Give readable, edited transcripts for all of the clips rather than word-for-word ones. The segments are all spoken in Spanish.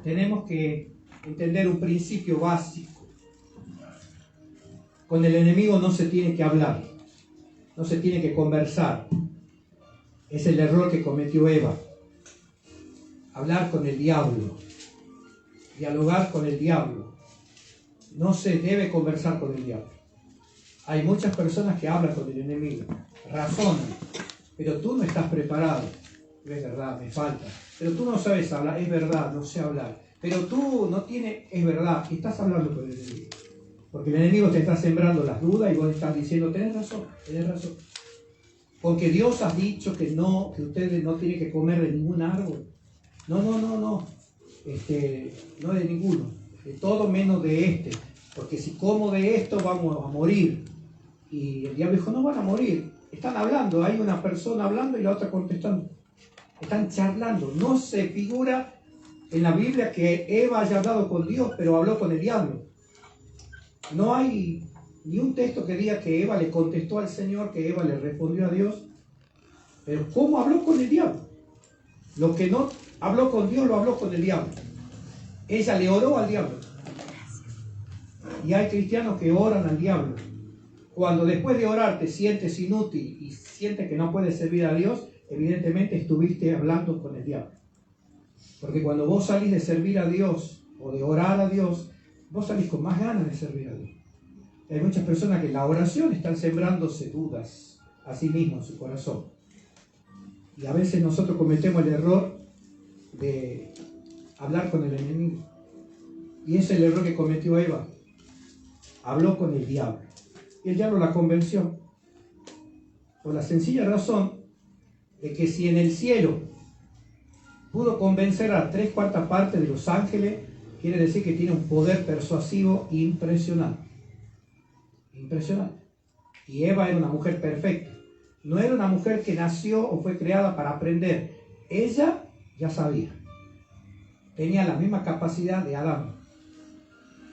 tenemos que entender un principio básico. Con el enemigo no se tiene que hablar, no se tiene que conversar. Es el error que cometió Eva. Hablar con el diablo, dialogar con el diablo. No se debe conversar con el diablo. Hay muchas personas que hablan con el enemigo, razonan, pero tú no estás preparado. Es verdad, me falta. Pero tú no sabes hablar, es verdad, no sé hablar. Pero tú no tienes, es verdad, estás hablando con el enemigo. Porque el enemigo te está sembrando las dudas y vos estás diciendo, tenés razón, tenés razón. Porque Dios ha dicho que ustedes no tienen que comer de ningún árbol. No. No de ninguno. De todo menos de este. Porque si como de esto vamos a morir. Y el diablo dijo, no van a morir. Están hablando, hay una persona hablando y la otra contestando. Están charlando. No se figura en la Biblia que Eva haya hablado con Dios, pero habló con el diablo. No hay ni un texto que diga que Eva le contestó al Señor, que Eva le respondió a Dios. Pero ¿cómo habló con el diablo? Lo que no habló con Dios, lo habló con el diablo. Ella le oró al diablo. Y hay cristianos que oran al diablo. Cuando después de orar te sientes inútil y sientes que no puedes servir a Dios, evidentemente estuviste hablando con el diablo. Porque cuando vos salís de servir a Dios o de orar a Dios, vos salís con más ganas de servir a Dios. Hay muchas personas que en la oración están sembrándose dudas a sí mismos en su corazón. Y a veces nosotros cometemos el error de hablar con el enemigo. Y ese es el error que cometió Eva. Habló con el diablo. Y el diablo la convenció. Por la sencilla razón de que si en el cielo pudo convencer a 3/4 partes de los ángeles, quiere decir que tiene un poder persuasivo impresionante. Impresionante. Y Eva era una mujer perfecta. No era una mujer que nació o fue creada para aprender. Ella ya sabía. Tenía la misma capacidad de Adán.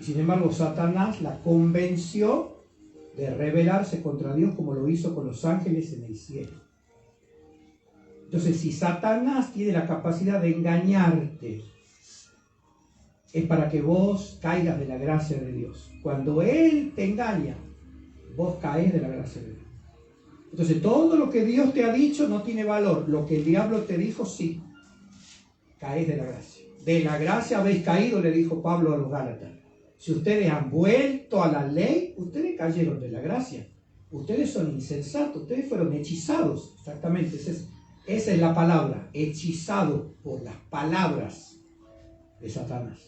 Y sin embargo, Satanás la convenció de rebelarse contra Dios como lo hizo con los ángeles en el cielo. Entonces, si Satanás tiene la capacidad de engañarte, es para que vos caigas de la gracia de Dios. Cuando Él te engaña, vos caes de la gracia de Dios. Entonces, todo lo que Dios te ha dicho no tiene valor. Lo que el diablo te dijo, sí. Caes de la gracia. De la gracia habéis caído, le dijo Pablo a los Gálatas. Si ustedes han vuelto a la ley, ustedes cayeron de la gracia. Ustedes son insensatos, ustedes fueron hechizados. Exactamente, esa es la palabra. Hechizado por las palabras de Satanás.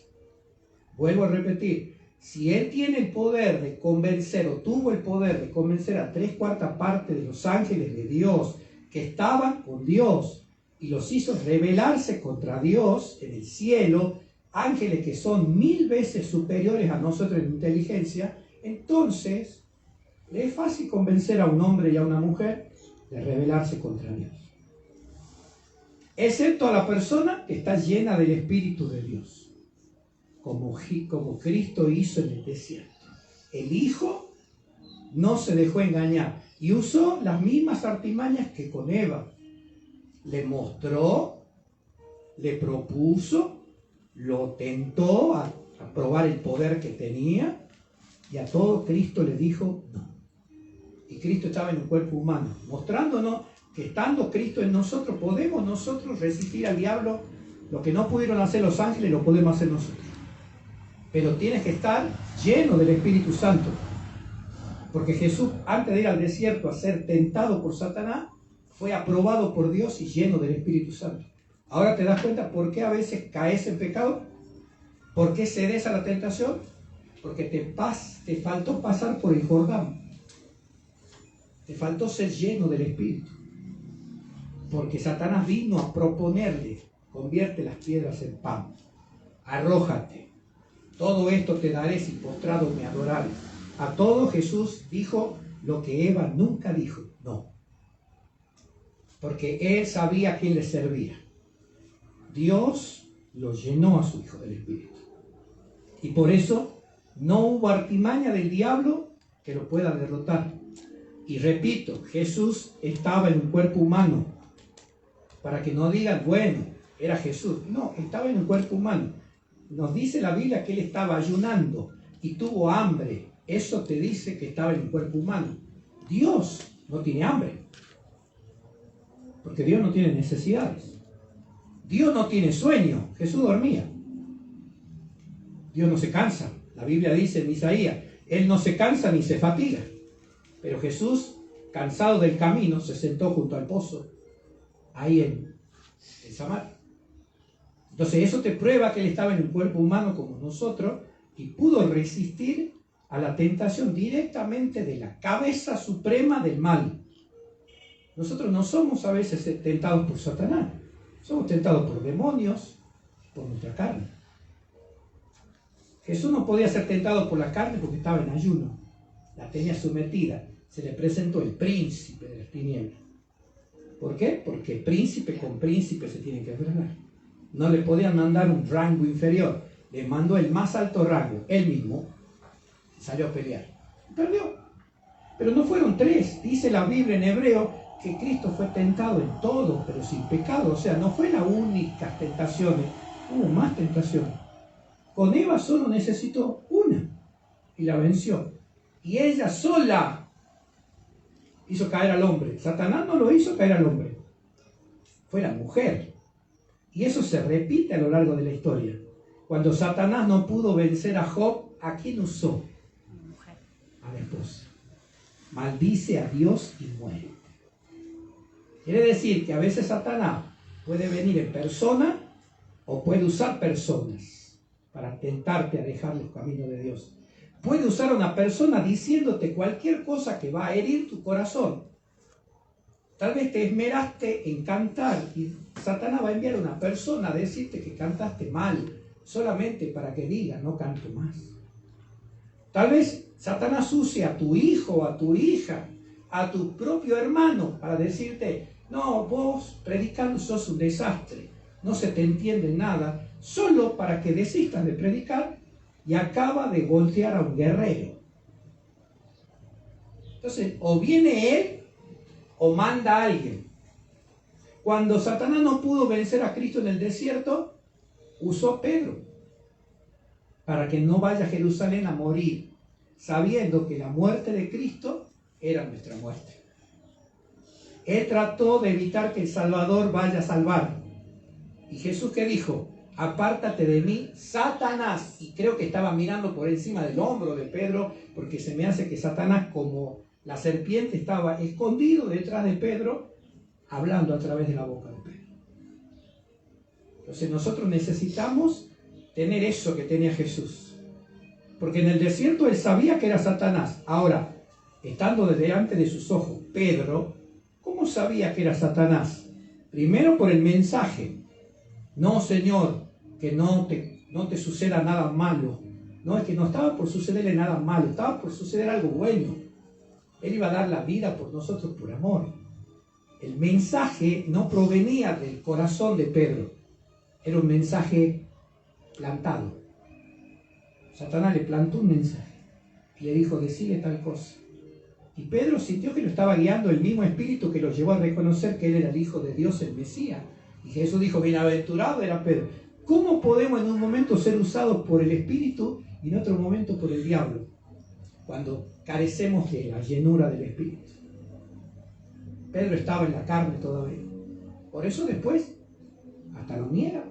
Vuelvo a repetir. Si él tiene el poder de convencer, o tuvo el poder de convencer a 3/4 partes de los ángeles de Dios que estaban con Dios y los hizo rebelarse contra Dios en el cielo, ángeles que son 1000 veces superiores a nosotros en inteligencia, entonces le es fácil convencer a un hombre y a una mujer de rebelarse contra Dios. Excepto a la persona que está llena del Espíritu de Dios. Como Cristo hizo en el desierto. El Hijo no se dejó engañar y usó las mismas artimañas que con Eva. Le mostró, le propuso, lo tentó a probar el poder que tenía y a todo Cristo le dijo no. Y Cristo estaba en un cuerpo humano, mostrándonos que estando Cristo en nosotros, podemos nosotros resistir al diablo. Lo que no pudieron hacer los ángeles, lo podemos hacer nosotros. Pero tienes que estar lleno del Espíritu Santo. Porque Jesús, antes de ir al desierto a ser tentado por Satanás, fue aprobado por Dios y lleno del Espíritu Santo. Ahora te das cuenta por qué a veces caes en pecado. ¿Por qué cedes a la tentación? Porque te faltó pasar por el Jordán. Te faltó ser lleno del Espíritu. Porque Satanás vino a proponerle, convierte las piedras en pan. Arrójate. Todo esto te daré si postrado me adorares. A todo Jesús dijo lo que Eva nunca dijo. No. Porque él sabía a quién le servía. Dios lo llenó a su Hijo del Espíritu. Y por eso no hubo artimaña del diablo que lo pueda derrotar. Y repito, Jesús estaba en un cuerpo humano. Para que no digan, bueno, era Jesús. No, estaba en un cuerpo humano. nos dice la Biblia que él estaba ayunando y tuvo hambre. Eso te dice que estaba en el cuerpo humano. Dios no tiene hambre, porque Dios no tiene necesidades. Dios no tiene sueño. Jesús dormía. Dios no se cansa. La Biblia dice en Isaías, Él no se cansa ni se fatiga. Pero Jesús, cansado del camino, se sentó junto al pozo, ahí en Samaria. Entonces eso te prueba que Él estaba en un cuerpo humano como nosotros y pudo resistir a la tentación directamente de la cabeza suprema del mal. Nosotros no somos a veces tentados por Satanás. Somos tentados por demonios, por nuestra carne. Jesús no podía ser tentado por la carne porque estaba en ayuno. La tenía sometida. Se le presentó el príncipe de las tinieblas. ¿Por qué? Porque príncipe con príncipe se tiene que enfrentar. No le podían mandar un rango inferior. Le mandó el más alto rango. Él mismo salió a pelear. Perdió. Pero no fueron tres. Dice la Biblia en hebreo que Cristo fue tentado en todo, pero sin pecado. O sea, no fue la única tentación. Hubo más tentaciones. Con Eva solo necesitó una y la venció. Y ella sola hizo caer al hombre. Satanás no lo hizo caer al hombre. Fue la mujer. Y eso se repite a lo largo de la historia. Cuando Satanás no pudo vencer a Job, ¿a quién usó? A la esposa. Maldice a Dios y muere. Quiere decir que a veces Satanás puede venir en persona o puede usar personas para tentarte a dejar los caminos de Dios. Puede usar a una persona diciéndote cualquier cosa que va a herir tu corazón. Tal vez te esmeraste en cantar y Satanás va a enviar a una persona a decirte que cantaste mal, solamente para que diga, no canto más. Tal vez Satanás use a tu hijo, a tu hija, a tu propio hermano para decirte, no, vos predicando sos un desastre, no se te entiende nada, solo para que desistas de predicar y acaba de voltear a un guerrero. Entonces, o viene él o manda a alguien. Cuando Satanás no pudo vencer a Cristo en el desierto, usó a Pedro para que no vaya a Jerusalén a morir, sabiendo que la muerte de Cristo era nuestra muerte. Él trató de evitar que el Salvador vaya a salvar. ¿Y Jesús qué dijo? Apártate de mí, Satanás. Y creo que estaba mirando por encima del hombro de Pedro, porque se me hace que Satanás, como la serpiente, estaba escondido detrás de Pedro, hablando a través de la boca de Pedro. Entonces nosotros necesitamos tener eso que tenía Jesús. Porque en el desierto él sabía que era Satanás. Ahora, estando delante de sus ojos, Pedro, ¿cómo sabía que era Satanás? Primero por el mensaje. No, Señor, que no te suceda nada malo. No, es que no estaba por sucederle nada malo, estaba por suceder algo bueno. Él iba a dar la vida por nosotros por amor. El mensaje no provenía del corazón de Pedro. Era un mensaje plantado. Satanás le plantó un mensaje y le dijo, decile tal cosa. Y Pedro sintió que lo estaba guiando el mismo espíritu que lo llevó a reconocer que él era el Hijo de Dios, el Mesías. Y Jesús dijo, bienaventurado era Pedro. ¿Cómo podemos en un momento ser usados por el Espíritu y en otro momento por el diablo? Cuando carecemos de la llenura del Espíritu. Pedro estaba en la carne todavía. Por eso después hasta lo niega.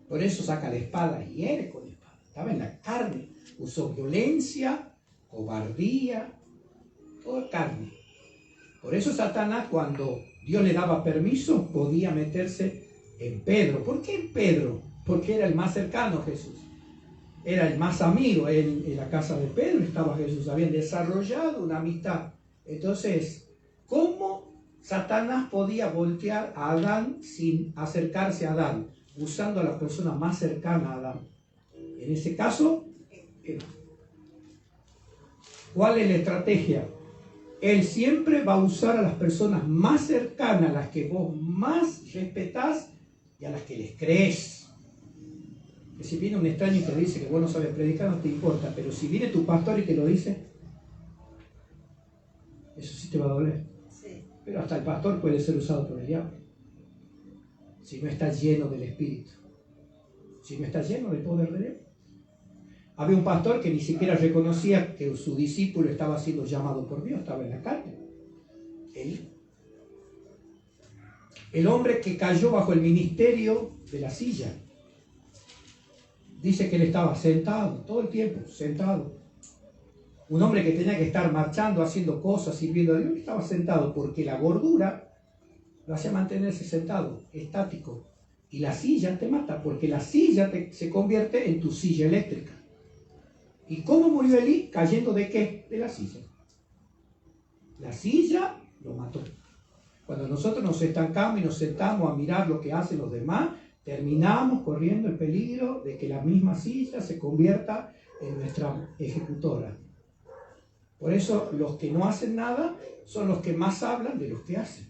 Por eso saca la espada y hiere con la espada. Estaba en la carne. Usó violencia, cobardía, toda carne. Por eso Satanás, cuando Dios le daba permiso, podía meterse en Pedro. ¿Por qué en Pedro? Porque era el más cercano a Jesús. Era el más amigo. En la casa de Pedro estaba Jesús. Habían desarrollado una amistad. Entonces, ¿cómo Satanás podía voltear a Adán sin acercarse a Adán? Usando a la persona más cercana a Adán. En ese caso, ¿cuál es la estrategia? Él siempre va a usar a las personas más cercanas, a las que vos más respetás y a las que les crees. Que si viene un extraño y te dice que vos no sabes predicar, no te importa, pero si viene tu pastor y te lo dice, eso sí te va a doler. Sí. Pero hasta el pastor puede ser usado por el diablo, si no está lleno del Espíritu. Si no está lleno del poder de Dios. Había un pastor que ni siquiera reconocía que su discípulo estaba siendo llamado por Dios, estaba en la carne. El hombre que cayó bajo el ministerio de la silla. Dice que él estaba sentado, todo el tiempo, sentado. Un hombre que tenía que estar marchando, haciendo cosas, sirviendo a Dios, estaba sentado porque la gordura lo hacía mantenerse sentado, estático. Y la silla te mata, porque la silla se convierte en tu silla eléctrica. ¿Y cómo murió Elí? ¿Cayendo de qué? De la silla. La silla lo mató. Cuando nosotros nos estancamos y nos sentamos a mirar lo que hacen los demás, terminamos corriendo el peligro de que la misma silla se convierta en nuestra ejecutora. Por eso los que no hacen nada son los que más hablan de los que hacen.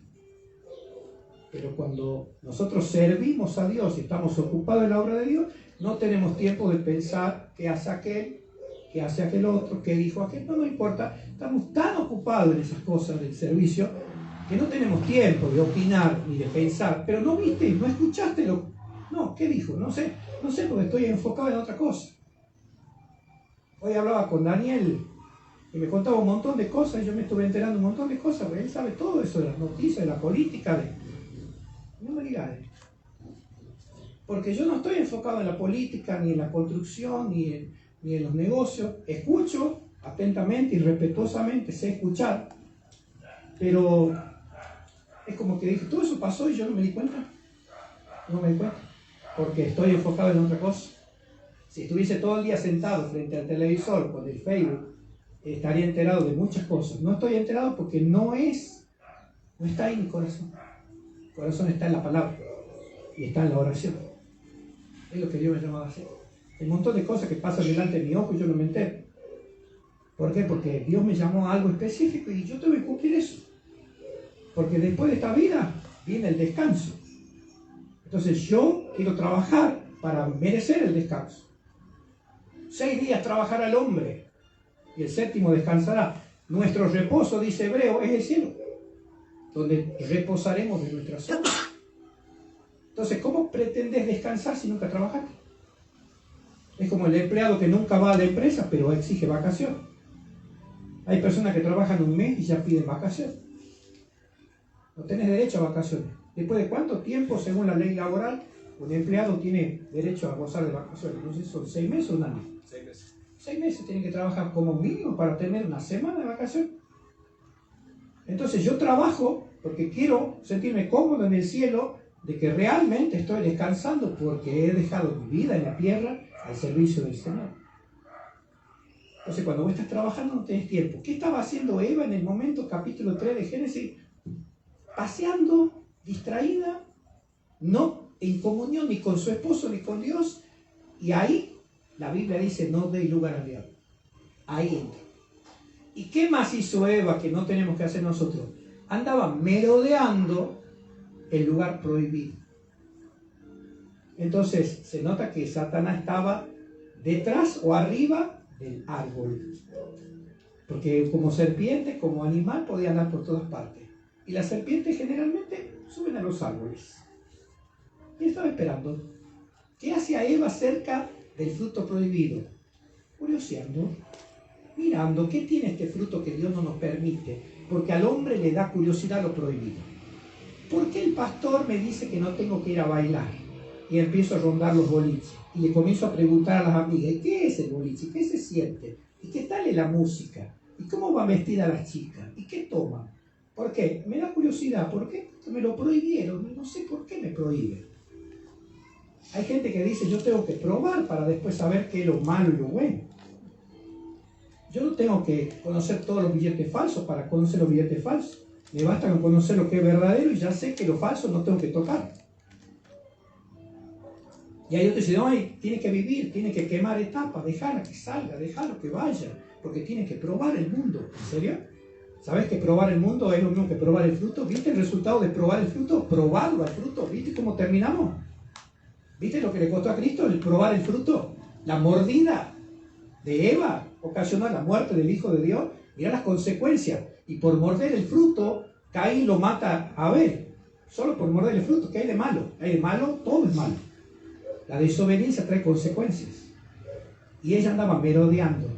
Pero cuando nosotros servimos a Dios y estamos ocupados en la obra de Dios, no tenemos tiempo de pensar qué hace aquel, qué hace aquel otro, qué dijo aquel. No nos importa. Estamos tan ocupados en esas cosas del servicio que no tenemos tiempo de opinar ni de pensar. Pero no viste, no escuchaste lo... No, ¿qué dijo? No sé porque estoy enfocado en otra cosa. Hoy hablaba con Daniel y me contaba un montón de cosas, y yo me estuve enterando un montón de cosas, porque él sabe todo eso de las noticias, de la política, No me digas esto. Porque yo no estoy enfocado en la política, ni en la construcción, ni en los negocios. Escucho atentamente y respetuosamente, sé escuchar, pero es como que dije, todo eso pasó y yo no me di cuenta. No me di cuenta, porque estoy enfocado en otra cosa. Si estuviese todo el día sentado frente al televisor con el Facebook, estaría enterado de muchas cosas. No estoy enterado porque no está en mi corazón. El corazón está en la palabra y está en la oración. Es lo que Dios me llamaba a hacer. Hay un montón de cosas que pasan delante de mi ojo y yo no me entero. ¿Por qué? Porque Dios me llamó a algo específico y yo tengo que cumplir eso. Porque después de esta vida viene el descanso. Entonces yo quiero trabajar para merecer el descanso. 6 días trabajará el hombre y el 7º descansará. Nuestro reposo, dice Hebreo, es el cielo, donde reposaremos de nuestras obras. Entonces, ¿cómo pretendes descansar si nunca trabajaste? Es como el empleado que nunca va a la empresa, pero exige vacaciones. Hay personas que trabajan un mes y ya piden vacaciones. No tenés derecho a vacaciones. ¿Después de cuánto tiempo, según la ley laboral, un empleado tiene derecho a gozar de vacaciones? No sé si son 6 meses o un año. 6 meses. 6 meses tienen que trabajar como mínimo para tener una semana de vacaciones. Entonces yo trabajo porque quiero sentirme cómodo en el cielo, de que realmente estoy descansando porque he dejado mi vida en la tierra al servicio del Señor. Entonces cuando vos estás trabajando no tenés tiempo. ¿Qué estaba haciendo Eva en el momento, capítulo 3 de Génesis? Paseando, distraída, no en comunión ni con su esposo ni con Dios. Y ahí la Biblia dice, no deis lugar al diablo. Ahí entra. ¿Y qué más hizo Eva que no tenemos que hacer nosotros? Andaba merodeando el lugar prohibido. Entonces se nota que Satanás estaba detrás o arriba del árbol. Porque como serpiente, como animal, podía andar por todas partes. Y las serpientes generalmente suben a los árboles. Y estaba esperando. ¿Qué hacía Eva cerca del fruto prohibido? Curioseando, mirando, ¿qué tiene este fruto que Dios no nos permite? Porque al hombre le da curiosidad lo prohibido. ¿Por qué el pastor me dice que no tengo que ir a bailar? Y empiezo a rondar los boliches. Y le comienzo a preguntar a las amigas, ¿y qué es el boliche? ¿Qué se siente? ¿Y qué tal es la música? ¿Y cómo va vestida las chicas? ¿Y qué toman? ¿Por qué? Me da curiosidad. ¿Por qué? Porque me lo prohibieron. No sé por qué me prohíben. Hay gente que dice, yo tengo que probar para después saber qué es lo malo y lo bueno. Yo no tengo que conocer todos los billetes falsos para conocer los billetes falsos. Me basta con conocer lo que es verdadero y ya sé que lo falso no tengo que tocar. Y hay otros que dicen, no, tiene que vivir, tiene que quemar etapas, dejarla que salga, dejarlo que vaya, porque tiene que probar el mundo. ¿En serio? ¿Sabes que probar el mundo es lo mismo que probar el fruto? ¿Viste el resultado de probar el fruto? Probarlo al fruto. ¿Viste cómo terminamos? ¿Viste lo que le costó a Cristo el probar el fruto? La mordida de Eva ocasionó la muerte del Hijo de Dios. Mirá las consecuencias. Y por morder el fruto, Caín lo mata a Abel. Solo por morder el fruto. ¿Qué hay de malo? Hay de malo, todo es malo. La desobediencia trae consecuencias. Y ella andaba merodeando.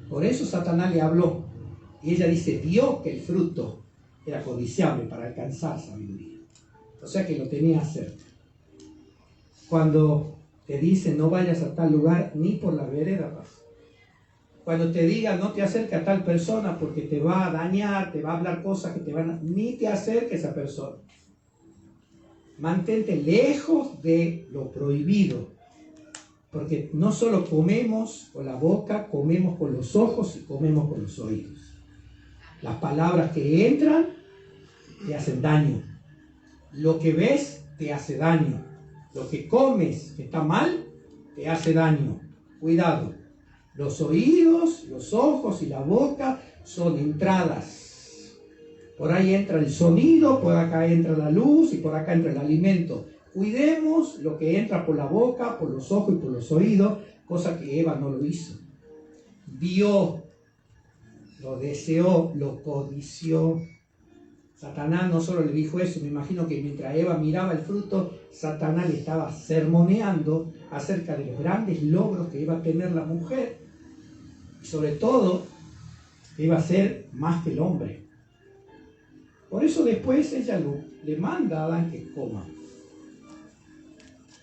Por eso Satanás le habló. Y ella dice, vio que el fruto era codiciable para alcanzar sabiduría. O sea que lo tenía cerca. Cuando te dicen no vayas a tal lugar, ni por la vereda pasa. Cuando te digan no te acerques a tal persona porque te va a dañar, te va a hablar cosas que te van a... Ni te acerques a esa persona. Mantente lejos de lo prohibido. Porque no solo comemos con la boca, comemos con los ojos y comemos con los oídos. Las palabras que entran te hacen daño. Lo que ves te hace daño. Lo que comes que está mal te hace daño. Cuidado. Los oídos, los ojos y la boca son entradas. Por ahí entra el sonido, por acá entra la luz y por acá entra el alimento. Cuidemos lo que entra por la boca, por los ojos y por los oídos, cosa que Eva no lo hizo. Vio, lo deseó, lo codició. Satanás no solo le dijo eso, me imagino que mientras Eva miraba el fruto, Satanás le estaba sermoneando acerca de los grandes logros que iba a tener la mujer. Y sobre todo, que iba a ser más que el hombre. Por eso después ella le manda a Adán que coma.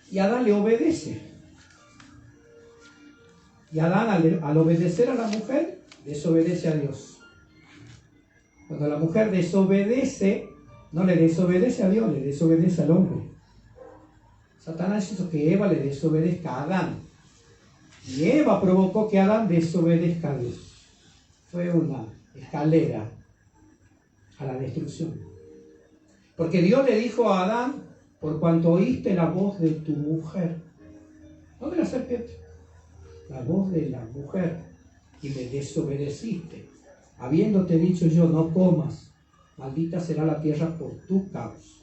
Y Adán le obedece. Y Adán al obedecer a la mujer, desobedece a Dios. Cuando la mujer desobedece, no le desobedece a Dios, le desobedece al hombre. Satanás hizo que Eva le desobedezca a Adán. Y Eva provocó que Adán desobedezca a Dios. Fue una escalera a la destrucción. Porque Dios le dijo a Adán, por cuanto oíste la voz de tu mujer, no de la serpiente, la voz de la mujer, y me desobedeciste, habiéndote dicho yo, no comas, maldita será la tierra por tu causa.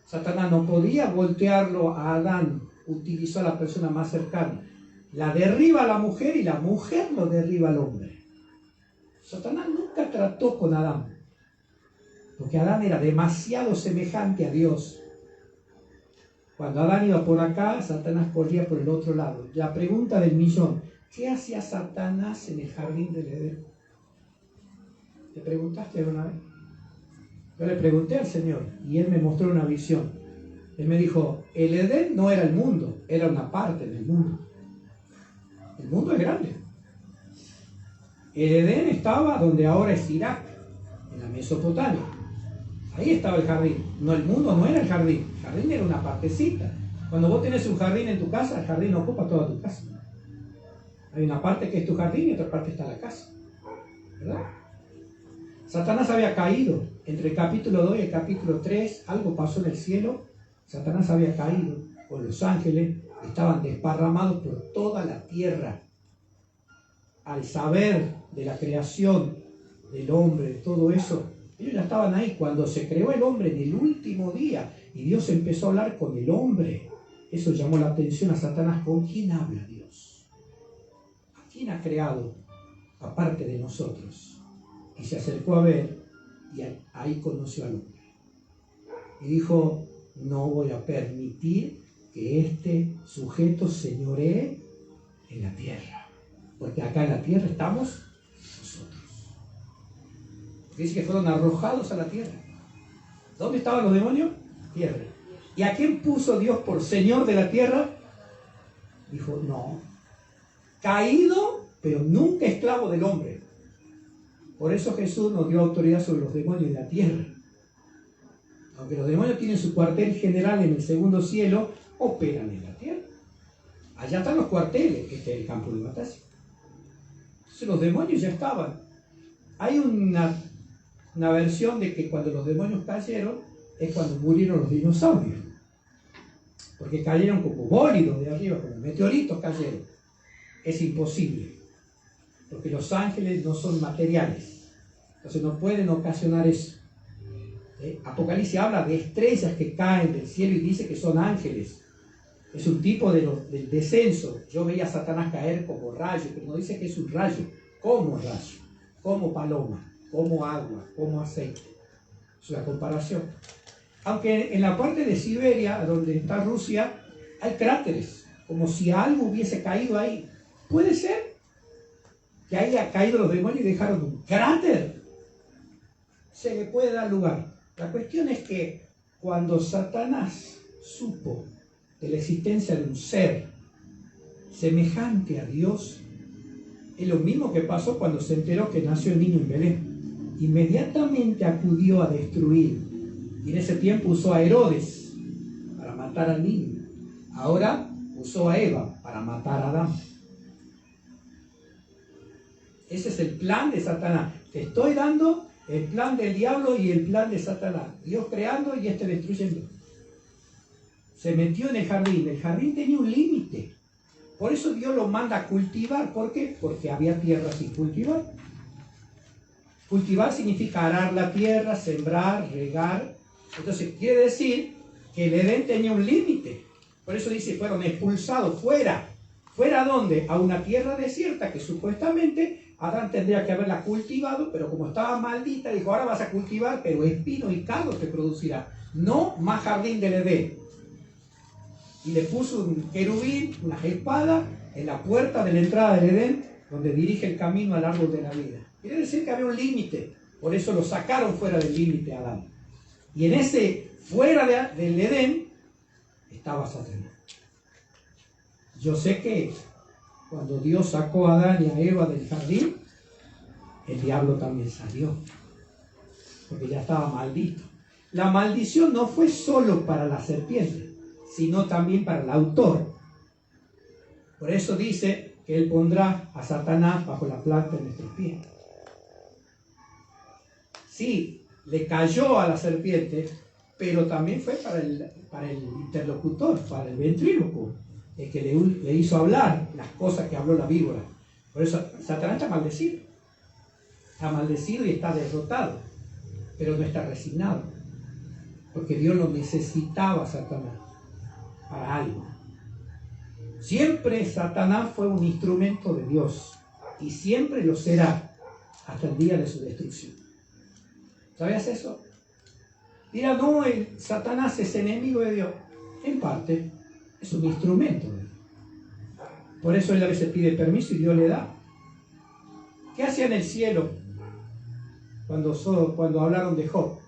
Satanás no podía voltearlo a Adán, utilizó a la persona más cercana. La derriba a la mujer y la mujer lo derriba al hombre. Satanás nunca trató con Adán, porque Adán era demasiado semejante a Dios. Cuando Adán iba por acá, Satanás corría por el otro lado. La pregunta del millón, ¿qué hacía Satanás en el jardín del Edén? ¿Te preguntaste alguna vez? Yo le pregunté al Señor y Él me mostró una visión. Él me dijo, el Edén no era el mundo, era una parte del mundo. El mundo es grande. El Edén estaba donde ahora es Irak, en la Mesopotamia. Ahí estaba el jardín. No, el mundo no era el jardín. El jardín era una partecita. Cuando vos tenés un jardín en tu casa, el jardín ocupa toda tu casa. Hay una parte que es tu jardín y otra parte está la casa. ¿Verdad? Satanás había caído. Entre el capítulo 2 y el capítulo 3, algo pasó en el cielo. Satanás había caído con los ángeles. Estaban desparramados por toda la tierra. Al saber de la creación del hombre, de todo eso, ellos ya estaban ahí. Cuando se creó el hombre en el último día y Dios empezó a hablar con el hombre, eso llamó la atención a Satanás. ¿Con quién habla Dios? ¿A quién ha creado aparte de nosotros? Y se acercó a ver y ahí conoció al hombre. Y dijo, no voy a permitir que este sujeto señoree en la tierra. Porque acá en la tierra estamos nosotros. Dice que fueron arrojados a la tierra. ¿Dónde estaban los demonios? Tierra. ¿Y a quién puso Dios por señor de la tierra? Dijo, no. Caído, pero nunca esclavo del hombre. Por eso Jesús nos dio autoridad sobre los demonios de la tierra. Aunque los demonios tienen su cuartel general en el segundo cielo, operan en la tierra. Allá están los cuarteles, este es el campo de batalla. Entonces los demonios ya estaban. Hay una versión de que cuando los demonios cayeron es cuando murieron los dinosaurios. Porque cayeron como bólidos de arriba, como meteoritos cayeron. Es imposible. Porque los ángeles no son materiales. Entonces no pueden ocasionar eso. Apocalipsis habla de estrellas que caen del cielo y dice que son ángeles. Es un tipo del descenso. Yo veía a Satanás caer como rayo, pero no dice que es un rayo. Como rayo, como paloma, como agua, como aceite. Es una comparación. Aunque en la parte de Siberia, donde está Rusia, Hay cráteres, como si algo hubiese caído ahí. ¿Puede ser que haya caído los demonios y dejaron un cráter? Se le puede dar lugar. La cuestión es que cuando Satanás supo de la existencia de un ser semejante a Dios, es lo mismo que pasó cuando se enteró que nació el niño en Belén. Inmediatamente acudió a destruir. Y en ese tiempo usó a Herodes para matar al niño. Ahora usó a Eva para matar a Adán. Ese es el plan de Satanás. Te estoy dando el plan del diablo y el plan de Satanás. Dios creando y este destruyendo. Se metió en el jardín. El jardín tenía un límite. Por eso Dios lo manda a cultivar. ¿Por qué? Porque había tierra sin cultivar. Cultivar significa arar la tierra, sembrar, regar. Entonces quiere decir que el Edén tenía un límite. Por eso dice, fueron expulsados fuera. ¿Fuera dónde? A una tierra desierta que supuestamente Adán tendría que haberla cultivado, pero como estaba maldita, dijo, ahora vas a cultivar, pero espino y cardo te producirá. No más jardín del Edén. Y le puso un querubín, unas espadas, en la puerta de la entrada del Edén, donde dirige el camino al árbol de la vida. Quiere decir que había un límite. Por eso lo sacaron fuera del límite a Adán. Y en ese fuera del Edén estaba Satanás. Yo sé que cuando Dios sacó a Adán y a Eva del jardín, el diablo también salió, porque ya estaba maldito. La maldición no fue solo para la serpiente, sino también para el autor. Por eso dice que Él pondrá a Satanás bajo la planta de nuestros pies. Sí, le cayó a la serpiente, pero también fue para el interlocutor, para el ventrílocuo, el que le hizo hablar las cosas que habló la víbora. Por eso Satanás está maldecido. Está maldecido y está derrotado, pero no está resignado, porque Dios lo necesitaba a Satanás para algo. Siempre Satanás fue un instrumento de Dios y siempre lo será hasta el día de su destrucción. ¿Sabías eso? Dirá, no, Satanás es enemigo de Dios. En parte, es un instrumento de Dios. Por eso él a veces pide permiso y Dios le da. ¿Qué hacía en el cielo cuando hablaron de Job?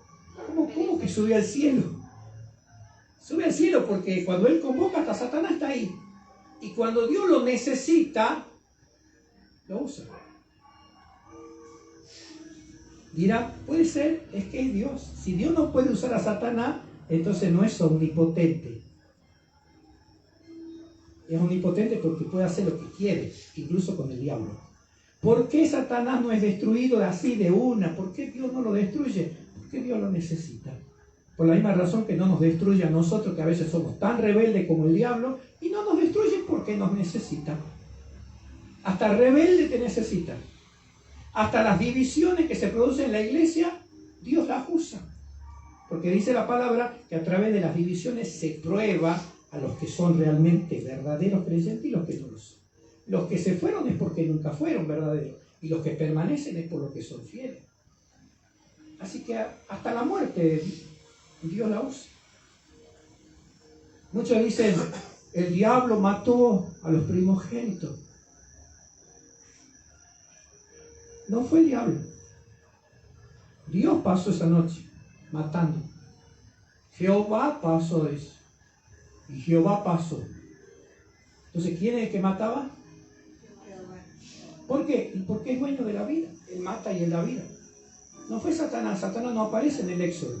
¿Cómo que subió al cielo? Sube al cielo porque cuando él convoca hasta Satanás está ahí. Y cuando Dios lo necesita, lo usa. Dirá, puede ser, es que es Dios. Si Dios no puede usar a Satanás, entonces no es omnipotente. Es omnipotente porque puede hacer lo que quiere, incluso con el diablo. ¿Por qué Satanás no es destruido así de una? ¿Por qué Dios no lo destruye? Porque Dios lo necesita. Por la misma razón que no nos destruye a nosotros, que a veces somos tan rebeldes como el diablo, y no nos destruye porque nos necesita. Hasta el rebelde te necesita. Hasta las divisiones que se producen en la iglesia, Dios las usa. Porque dice la palabra que a través de las divisiones se prueba a los que son realmente verdaderos creyentes y los que no lo son. Los que se fueron es porque nunca fueron verdaderos. Y los que permanecen es por lo que son fieles. Así que hasta la muerte Dios la usa. Muchos dicen, el diablo mató a los primogénitos. No fue el diablo. Dios pasó esa noche matando. Jehová pasó eso. Y Jehová pasó. Entonces, ¿quién es el que mataba? ¿Por qué? Porque es dueño de la vida. Él mata y él da vida. No fue Satanás. Satanás no aparece en el Éxodo.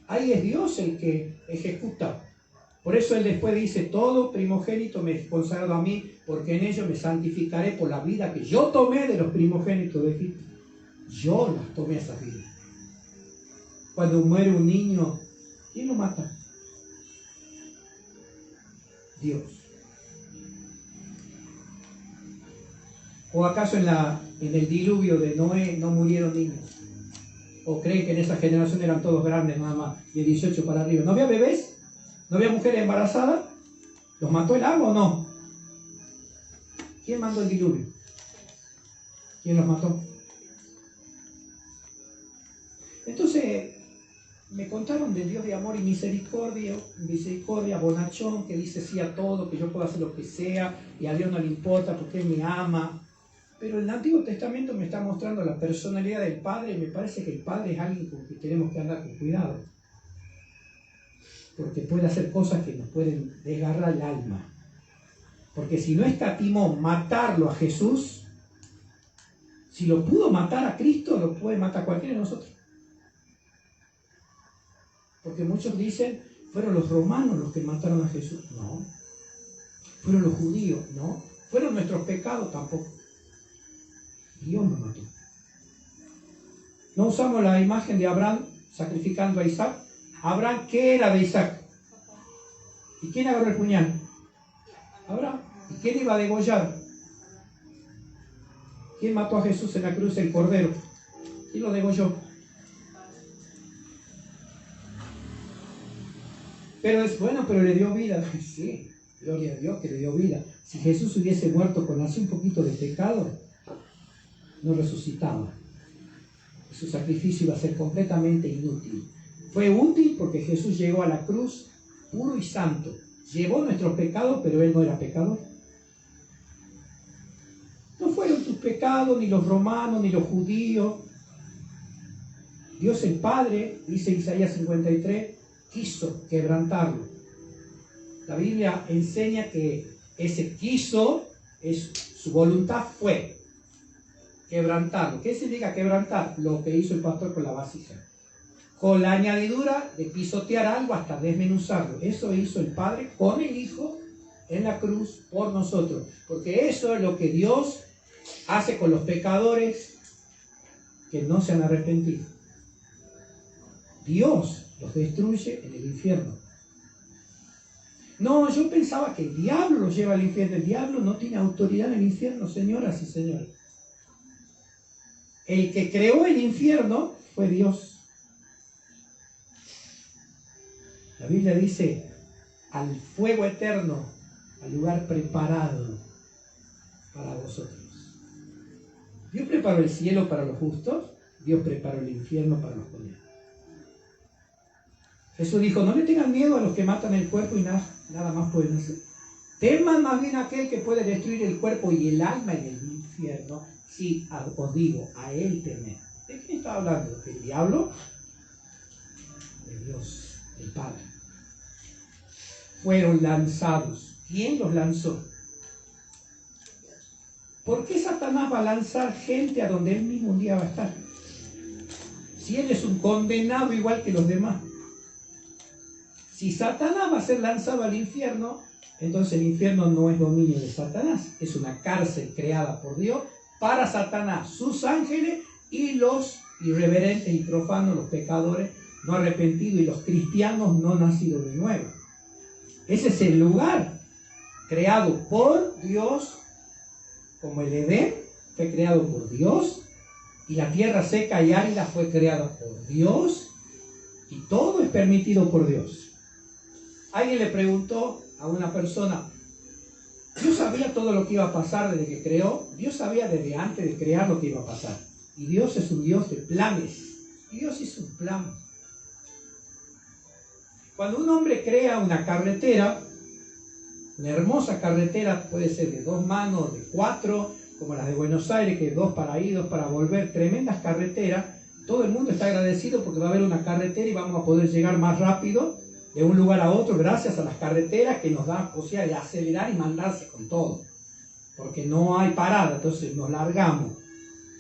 Ahí es Dios el que ejecuta. Por eso él después dice, todo primogénito me es consagrado a mí, porque en ello me santificaré por la vida que yo tomé de los primogénitos de Egipto. Yo las tomé esas vidas. Cuando muere un niño, ¿quién lo mata? Dios. ¿O acaso en el diluvio de Noé no murieron niños? ¿O creen que en esa generación eran todos grandes nada más, de 18 para arriba? ¿No había bebés? ¿No había mujeres embarazadas? ¿Los mató el agua o no? ¿Quién mandó el diluvio? ¿Quién los mató? Entonces, Me contaron del Dios de amor y misericordia, bonachón, que dice sí a todo, que yo puedo hacer lo que sea, y a Dios no le importa porque Él me ama. Pero el Antiguo Testamento me está mostrando la personalidad del Padre, y me parece que el Padre es alguien con que tenemos que andar con cuidado. Porque puede hacer cosas que nos pueden desgarrar el alma. Porque si no escatimó matarlo a Jesús, si lo pudo matar a Cristo, lo puede matar a cualquiera de nosotros. Porque muchos dicen, fueron los romanos los que mataron a Jesús. No. Fueron los judíos. No. Fueron nuestros pecados tampoco. Dios nos mató. No usamos la imagen de Abraham sacrificando a Isaac. Abraham, ¿qué era de Isaac? ¿Y quién agarró el puñal? Abraham. ¿Y quién iba a degollar? ¿Quién mató a Jesús en la cruz? El Cordero. ¿Quién lo degolló? Pero es bueno, pero le dio vida. Sí, gloria a Dios que le dio vida. Si Jesús hubiese muerto con así un poquito de pecado, no resucitaba. Su sacrificio iba a ser completamente inútil. Fue útil porque Jesús llegó a la cruz puro y santo. Llevó nuestros pecados, pero Él no era pecador. No fueron tus pecados, ni los romanos, ni los judíos. Dios el Padre, dice Isaías 53, quiso quebrantarlo. La Biblia enseña que ese quiso, su voluntad fue quebrantarlo. ¿Qué significa quebrantar? Lo que hizo el pastor con la vasija. Con la añadidura de pisotear algo hasta desmenuzarlo. Eso hizo el Padre con el Hijo en la cruz por nosotros. Porque eso es lo que Dios hace con los pecadores que no se han arrepentido. Dios los destruye en el infierno. No, yo pensaba que el diablo los lleva al infierno. El diablo no tiene autoridad en el infierno, señoras y señores. El que creó el infierno fue Dios. La Biblia dice, al fuego eterno, al lugar preparado para vosotros. Dios preparó el cielo para los justos, Dios preparó el infierno para los condenados. Jesús dijo, no le tengan miedo a los que matan el cuerpo y nada más pueden hacer. Teman más bien a aquel que puede destruir el cuerpo y el alma en el infierno. Sí, os digo, a él temed. ¿De quién está hablando? ¿Del diablo? De Dios, el Padre. Fueron lanzados. ¿Quién los lanzó? ¿Por qué Satanás va a lanzar gente a donde él mismo un día va a estar? Si él es un condenado igual que los demás. Si Satanás va a ser lanzado al infierno, entonces el infierno no es dominio de Satanás. Es una cárcel creada por Dios para Satanás, sus ángeles y los irreverentes y profanos, los pecadores no arrepentidos y los cristianos no nacidos de nuevo. Ese es el lugar creado por Dios, como el Edén fue creado por Dios, y la tierra seca y árida fue creada por Dios, y todo es permitido por Dios. Alguien le preguntó a una persona, Dios sabía todo lo que iba a pasar desde que creó. Dios sabía desde antes de crear lo que iba a pasar. Y Dios es un Dios de planes. Y Dios hizo un plan. Cuando un hombre crea una carretera, una hermosa carretera, puede ser de 2 manos, de 4, como las de Buenos Aires, que 2 para ir, 2 para volver, tremendas carreteras. Todo el mundo está agradecido porque va a haber una carretera y vamos a poder llegar más rápido de un lugar a otro gracias a las carreteras que nos dan posibilidad de acelerar y mandarse con todo. Porque no hay parada, entonces nos largamos.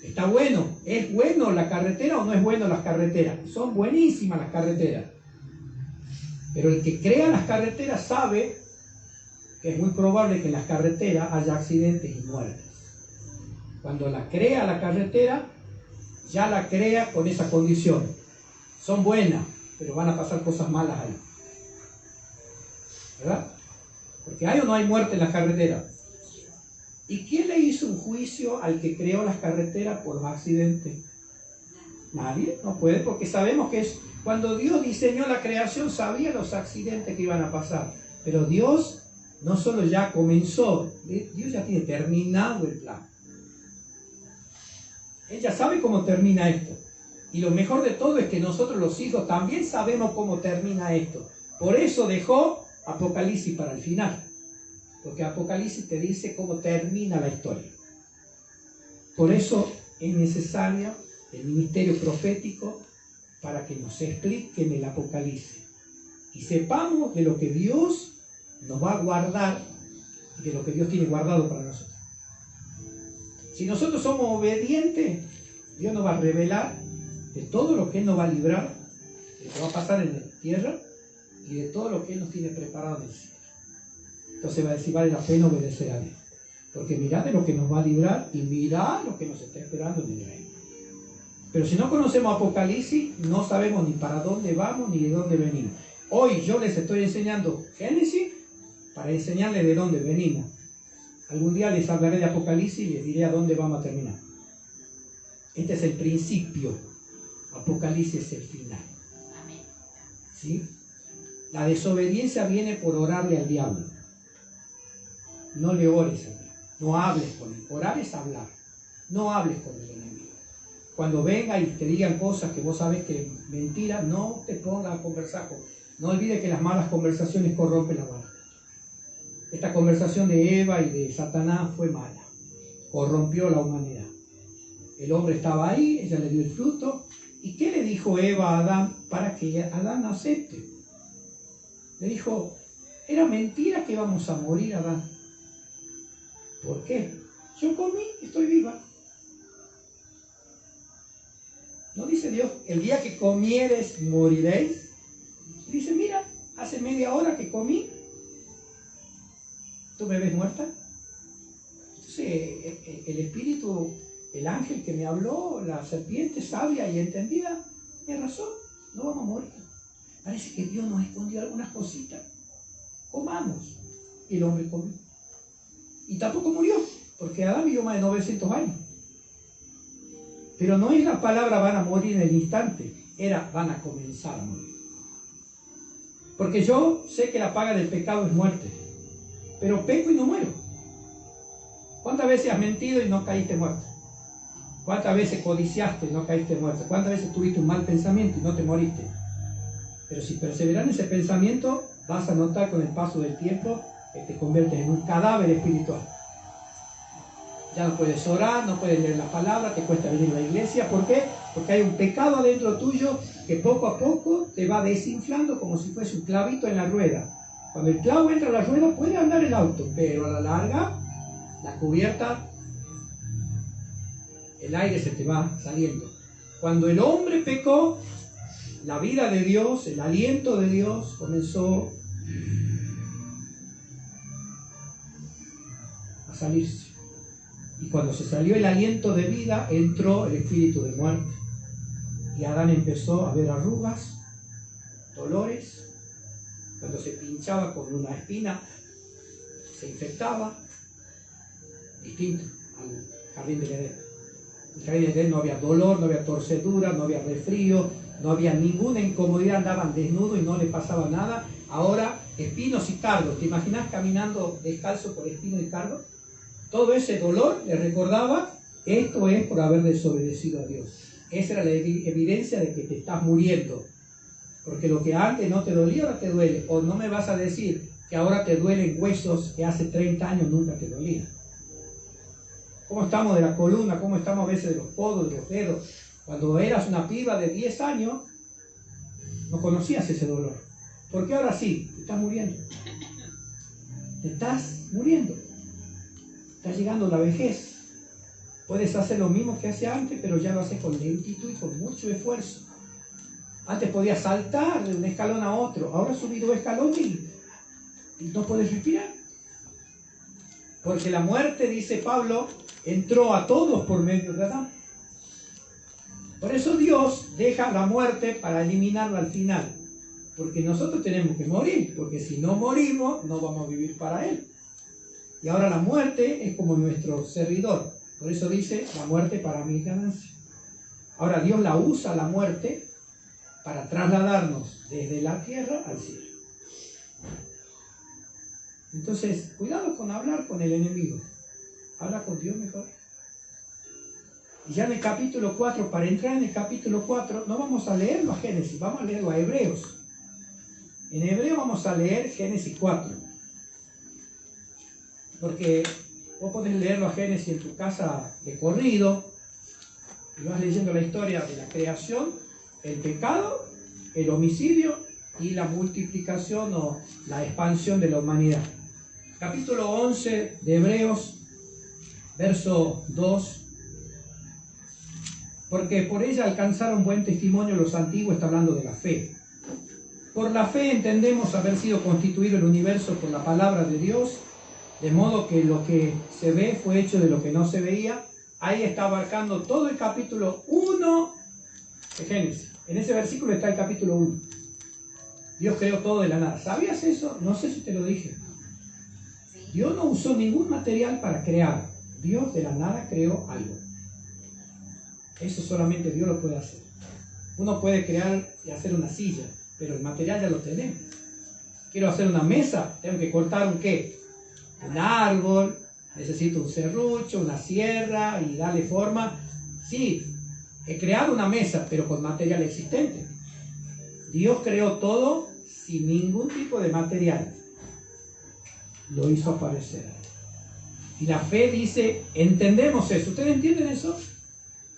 Está bueno. ¿Es bueno la carretera o no es bueno las carreteras? Son buenísimas las carreteras. Pero el que crea las carreteras sabe que es muy probable que en las carreteras haya accidentes y muertes. Cuando la crea la carretera, ya la crea con esa condición. Son buenas, pero van a pasar cosas malas ahí. ¿Verdad? Porque hay o no hay muerte en las carreteras. ¿Y quién le hizo un juicio al que creó las carreteras por los accidentes? Nadie, no puede, porque sabemos que es cuando Dios diseñó la creación, sabía los accidentes que iban a pasar. Pero Dios no solo ya comenzó, Dios ya tiene terminado el plan. Él ya sabe cómo termina esto. Y lo mejor de todo es que nosotros los hijos también sabemos cómo termina esto. Por eso dejó Apocalipsis para el final. Porque Apocalipsis te dice cómo termina la historia. Por eso es necesario el ministerio profético para que nos expliquen el Apocalipsis. Y sepamos de lo que Dios nos va a guardar y de lo que Dios tiene guardado para nosotros. Si nosotros somos obedientes, Dios nos va a revelar de todo lo que Él nos va a librar, de lo que va a pasar en la tierra y de todo lo que Él nos tiene preparado en el cielo. Entonces va a decir, vale la pena obedecer a Dios. Porque mirá de lo que nos va a librar y mirá lo que nos está esperando en el reino. Pero si no conocemos Apocalipsis, no sabemos ni para dónde vamos ni de dónde venimos. Hoy yo les estoy enseñando Génesis para enseñarles de dónde venimos. Algún día les hablaré de Apocalipsis y les diré a dónde vamos a terminar. Este es el principio. Apocalipsis es el final. ¿Sí? La desobediencia viene por orarle al diablo. No le ores a Dios. No hables con él. Orar es hablar. No hables con el enemigo. Cuando venga y te digan cosas que vos sabes que es mentira, no te pongas a conversar con él. No olvides que las malas conversaciones corrompen la mano. Esta conversación de Eva y de Satanás fue mala. Corrompió la humanidad. El hombre estaba ahí, ella le dio el fruto. ¿Y qué le dijo Eva a Adán para que Adán acepte? Le dijo, era mentira que íbamos a morir, Adán. ¿Por qué? Yo comí y estoy viva. ¿No dice Dios, el día que comieres moriréis? Dice, mira, hace media hora que comí. ¿Tú me ves muerta? Entonces, el espíritu, el ángel que me habló, la serpiente sabia y entendida, tiene razón, no vamos a morir. Parece que Dios nos escondió algunas cositas. Comamos. Y el hombre comió. Y tampoco murió, porque Adán vivió más de 900 años. Pero no es la palabra van a morir en el instante, era van a comenzar a morir. Porque yo sé que la paga del pecado es muerte, pero peco y no muero. ¿Cuántas veces has mentido y no caíste muerto? ¿Cuántas veces codiciaste y no caíste muerto? ¿Cuántas veces tuviste un mal pensamiento y no te moriste? Pero si perseveras en ese pensamiento, vas a notar con el paso del tiempo que te conviertes en un cadáver espiritual. Ya no puedes orar, no puedes leer la palabra, te cuesta venir a la iglesia. ¿Por qué? Porque hay un pecado adentro tuyo que poco a poco te va desinflando como si fuese un clavito en la rueda. Cuando el clavo entra a la rueda puede andar el auto, pero a la larga, la cubierta, el aire se te va saliendo. Cuando el hombre pecó, la vida de Dios, el aliento de Dios comenzó a salirse. Y cuando se salió el aliento de vida, entró el espíritu de muerte. Y Adán empezó a ver arrugas, dolores. Cuando se pinchaba con una espina, se infectaba. Distinto al jardín de Edén. En el jardín de Edén no había dolor, no había torcedura, no había resfrío, no había ninguna incomodidad, andaban desnudos y no le pasaba nada. Ahora, espinos y cardos. ¿Te imaginas caminando descalzo por espinos y cardos? Todo ese dolor le recordaba, esto es por haber desobedecido a Dios. Esa era la evidencia de que te estás muriendo. Porque lo que antes no te dolía, ahora te duele. O no me vas a decir que ahora te duelen huesos que hace 30 años nunca te dolían. ¿Cómo estamos de la columna? ¿Cómo estamos a veces de los codos, de los dedos? Cuando eras una piba de 10 años, no conocías ese dolor. ¿Por qué ahora sí? Te estás muriendo. Te estás muriendo. Está llegando la vejez. Puedes hacer lo mismo que hacía antes, pero ya lo haces con lentitud y con mucho esfuerzo. Antes podías saltar de un escalón a otro. Ahora has subido un escalón y no puedes respirar. Porque la muerte, dice Pablo, entró a todos por medio de Adán. Por eso Dios deja la muerte para eliminarla al final. Porque nosotros tenemos que morir. Porque si no morimos, no vamos a vivir para Él. Y ahora la muerte es como nuestro servidor. Por eso dice, la muerte para mí es ganancia. Ahora Dios la usa, la muerte, para trasladarnos desde la tierra al cielo. Entonces, cuidado con hablar con el enemigo. Habla con Dios mejor. Y ya en el capítulo 4, para entrar en el capítulo 4, no vamos a leerlo a Génesis, vamos a leerlo a Hebreos. En Hebreo vamos a leer Génesis 4. Porque vos podés leerlo a Génesis en tu casa de corrido, y vas leyendo la historia de la creación, el pecado, el homicidio y la multiplicación o la expansión de la humanidad. Capítulo 11 de Hebreos, verso 2. Porque por ella alcanzaron buen testimonio los antiguos, está hablando de la fe. Por la fe entendemos haber sido constituido el universo por la palabra de Dios, de modo que lo que se ve fue hecho de lo que no se veía. Ahí está abarcando todo el capítulo 1 de Génesis. En ese versículo está el capítulo 1. Dios creó todo de la nada. ¿Sabías eso? No sé si te lo dije. Dios no usó ningún material para crear. Dios de la nada creó algo. Eso solamente Dios lo puede hacer. Uno puede crear y hacer una silla, pero el material ya lo tenemos. Quiero hacer una mesa, tengo que cortar un ¿qué? Un árbol, necesito un serrucho, una sierra y darle forma. Sí, he creado una mesa, pero con material existente. Dios creó todo sin ningún tipo de material. Lo hizo aparecer. Y la fe dice, entendemos eso. ¿Ustedes entienden eso?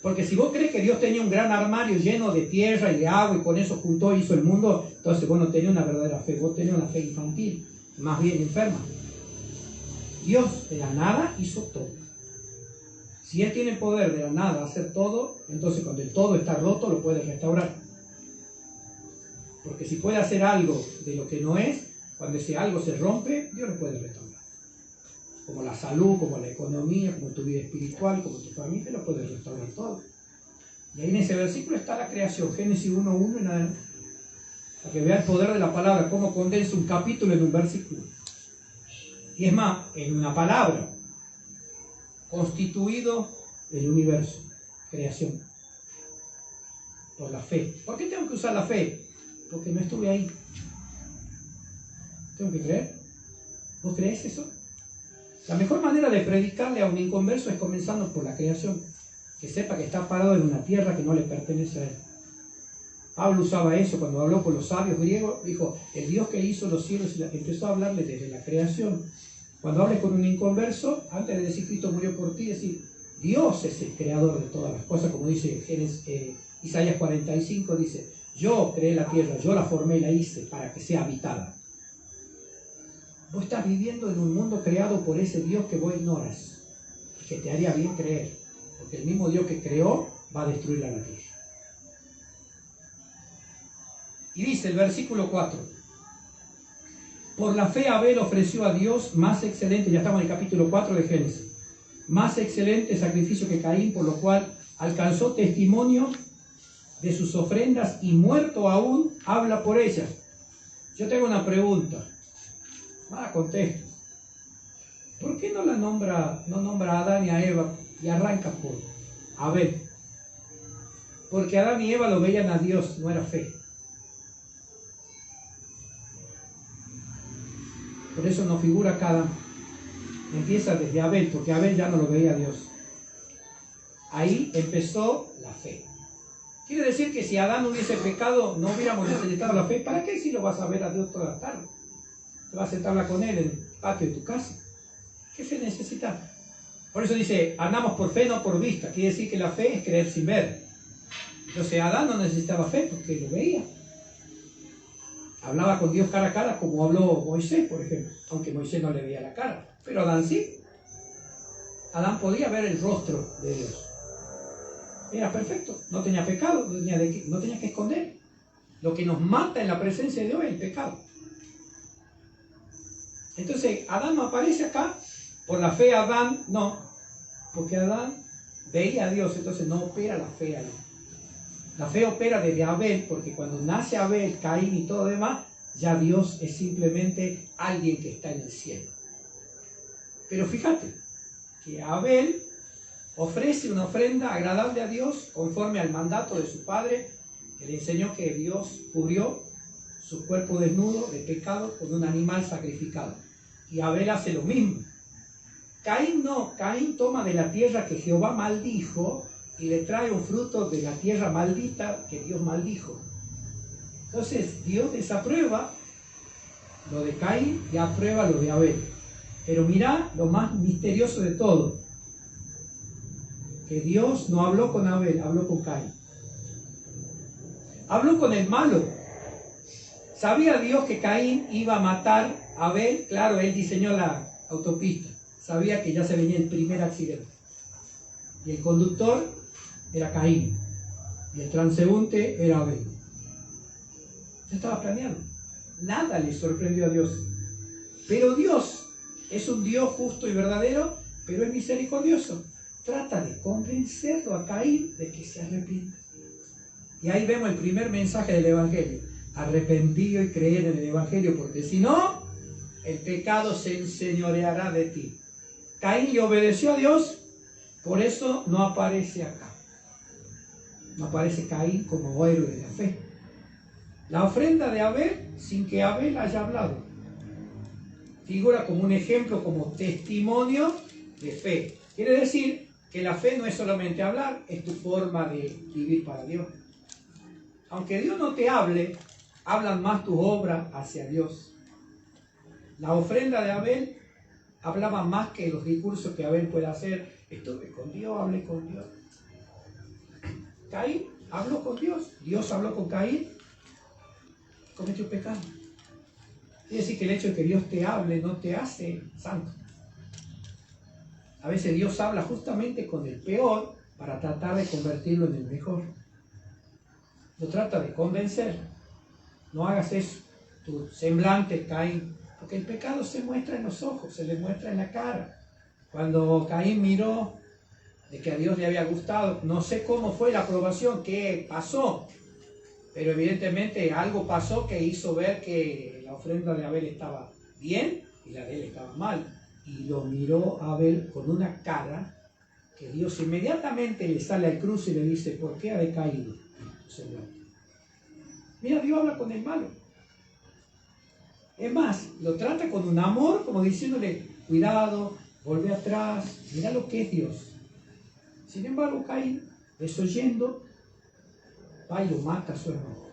Porque si vos crees que Dios tenía un gran armario lleno de tierra y de agua y con eso juntó y hizo el mundo, entonces vos no tenías una verdadera fe, vos tenías una fe infantil, más bien enferma. Dios de la nada hizo todo. Si Él tiene el poder de la nada hacer todo, entonces cuando el todo está roto lo puede restaurar. Porque si puede hacer algo de lo que no es, cuando ese algo se rompe, Dios lo puede restaurar. Como la salud, como la economía, como tu vida espiritual, como tu familia, lo puede restaurar todo. Y ahí en ese versículo está la creación, Génesis 1:1 en adelante. Para que vea el poder de la palabra, cómo condensa un capítulo en un versículo. Y es más, en una palabra, constituido el universo, creación, por la fe. ¿Por qué tengo que usar la fe? Porque no estuve ahí. ¿Tengo que creer? ¿Vos creés eso? La mejor manera de predicarle a un inconverso es comenzando por la creación. Que sepa que está parado en una tierra que no le pertenece a él. Pablo usaba eso cuando habló con los sabios griegos. Dijo, el Dios que hizo los cielos, empezó a hablarle desde la creación. Cuando hables con un inconverso, antes de decir Cristo murió por ti, decir, Dios es el creador de todas las cosas, como dice Isaías 45, dice, yo creé la tierra, yo la formé y la hice para que sea habitada. Vos estás viviendo en un mundo creado por ese Dios que vos ignoras, que te haría bien creer, porque el mismo Dios que creó va a destruir la tierra. Y dice el versículo 4, por la fe Abel ofreció a Dios más excelente, ya estamos en el capítulo 4 de Génesis, más excelente sacrificio que Caín, por lo cual alcanzó testimonio de sus ofrendas y muerto aún habla por ellas. Yo tengo una pregunta. Contesto. ¿Por qué no nombra a Adán y a Eva y arranca por Abel? Porque Adán y Eva lo veían a Dios, no era fe. Por eso no figura acá Adán. Empieza desde Abel, porque Abel ya no lo veía a Dios. Ahí empezó la fe. Quiere decir que si Adán hubiese pecado, no hubiéramos necesitado la fe. ¿Para qué si lo vas a ver a Dios toda la tarde? Te vas a sentarla con Él en el patio de tu casa. ¿Qué fe necesitas? Por eso dice, andamos por fe, no por vista. Quiere decir que la fe es creer sin ver. Entonces Adán no necesitaba fe porque lo veía. Hablaba con Dios cara a cara como habló Moisés, por ejemplo. Aunque Moisés no le veía la cara. Pero Adán sí. Adán podía ver el rostro de Dios. Era perfecto. No tenía pecado, no tenía que esconder. Lo que nos mata en la presencia de Dios es el pecado. Entonces, Adán no aparece acá. Por la fe Adán, no. Porque Adán veía a Dios, entonces no opera la fe ahí. La fe opera desde Abel, porque cuando nace Abel, Caín y todo demás, ya Dios es simplemente alguien que está en el cielo. Pero fíjate, que Abel ofrece una ofrenda agradable a Dios, conforme al mandato de su padre, que le enseñó que Dios cubrió su cuerpo desnudo de pecado con un animal sacrificado. Y Abel hace lo mismo. Caín no, Caín toma de la tierra que Jehová maldijo y le trae un fruto de la tierra maldita que Dios maldijo. Entonces Dios desaprueba lo de Caín y aprueba lo de Abel. Pero mirá lo más misterioso de todo, que Dios no habló con Abel, habló con Caín. Habló con el malo. ¿Sabía Dios que Caín iba a matar a Abel? Claro, él diseñó la autopista. Sabía que ya se venía el primer accidente. Y el conductor era Caín. Y el transeúnte era Abel. Ya estaba planeado. Nada le sorprendió a Dios. Pero Dios es un Dios justo y verdadero, pero es misericordioso. Trata de convencerlo a Caín de que se arrepienta. Y ahí vemos el primer mensaje del Evangelio. Arrepentido y creer en el Evangelio, porque si no, el pecado se enseñoreará de ti. Caín le obedeció a Dios, por eso no aparece acá. No aparece Caín como héroe de la fe. La ofrenda de Abel, sin que Abel haya hablado, figura como un ejemplo, como testimonio de fe. Quiere decir que la fe no es solamente hablar, es tu forma de vivir para Dios. Aunque Dios no te hable, hablan más tus obras hacia Dios. La ofrenda de Abel hablaba más que los discursos que Abel puede hacer. Estuve con Dios, hablé con Dios. Caín habló con Dios. Dios habló con Caín. Cometió pecado. Quiere decir que el hecho de que Dios te hable no te hace santo. A veces Dios habla justamente con el peor para tratar de convertirlo en el mejor. Lo trata de convencer. No hagas eso. Tu semblante, Caín. Porque el pecado se muestra en los ojos, se le muestra en la cara. Cuando Caín miró de que a Dios le había gustado, no sé cómo fue la aprobación, qué pasó, pero evidentemente algo pasó que hizo ver que la ofrenda de Abel estaba bien y la de él estaba mal. Y lo miró a Abel con una cara que Dios inmediatamente le sale al cruce y le dice: ¿por qué ha decaído tu semblante? Mira, Dios habla con el malo. Es más, lo trata con un amor, como diciéndole: cuidado, vuelve atrás, mira lo que es Dios. Sin embargo, Caín, desoyendo, va y lo mata a su hermano.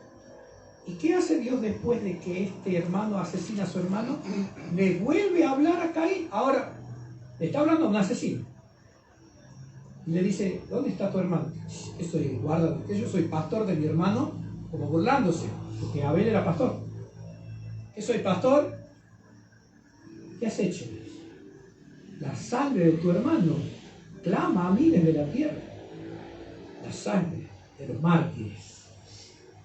¿Y qué hace Dios después de que este hermano asesina a su hermano? Le vuelve a hablar a Caín. Ahora, le está hablando a un asesino. Y le dice: ¿dónde está tu hermano? ¿Qué soy? Guarda, que yo soy pastor de mi hermano, como burlándose, porque Abel era pastor. ¿Qué soy, pastor? ¿Qué has hecho? La sangre de tu hermano clama a mí desde la tierra. La sangre de los mártires,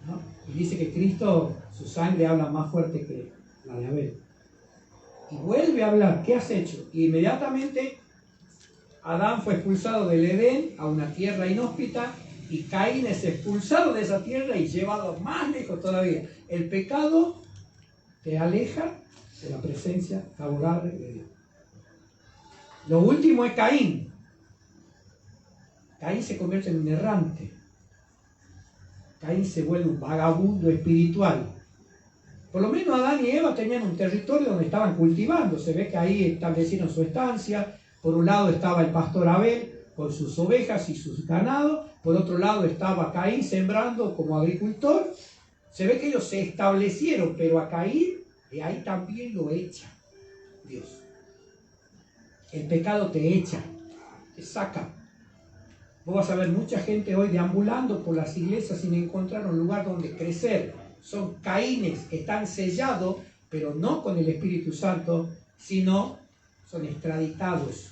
¿no? Y dice que Cristo, su sangre habla más fuerte que la de Abel. Y vuelve a hablar: ¿qué has hecho? Y inmediatamente Adán fue expulsado del Edén a una tierra inhóspita, y Caín es expulsado de esa tierra y llevado más lejos todavía. El pecado te aleja de la presencia favorable de Dios. Lo último es Caín. Caín se convierte en un errante. Caín se vuelve un vagabundo espiritual. Por lo menos Adán y Eva tenían un territorio donde estaban cultivando. Se ve que ahí establecieron su estancia. Por un lado estaba el pastor Abel con sus ovejas y sus ganados. Por otro lado estaba Caín sembrando como agricultor. Se ve que ellos se establecieron, pero a Caín de ahí también lo echa Dios. El pecado te echa, te saca. Vos vas a ver mucha gente hoy deambulando por las iglesias sin encontrar un lugar donde crecer. Son Caínes que están sellados, pero no con el Espíritu Santo, sino son extraditados,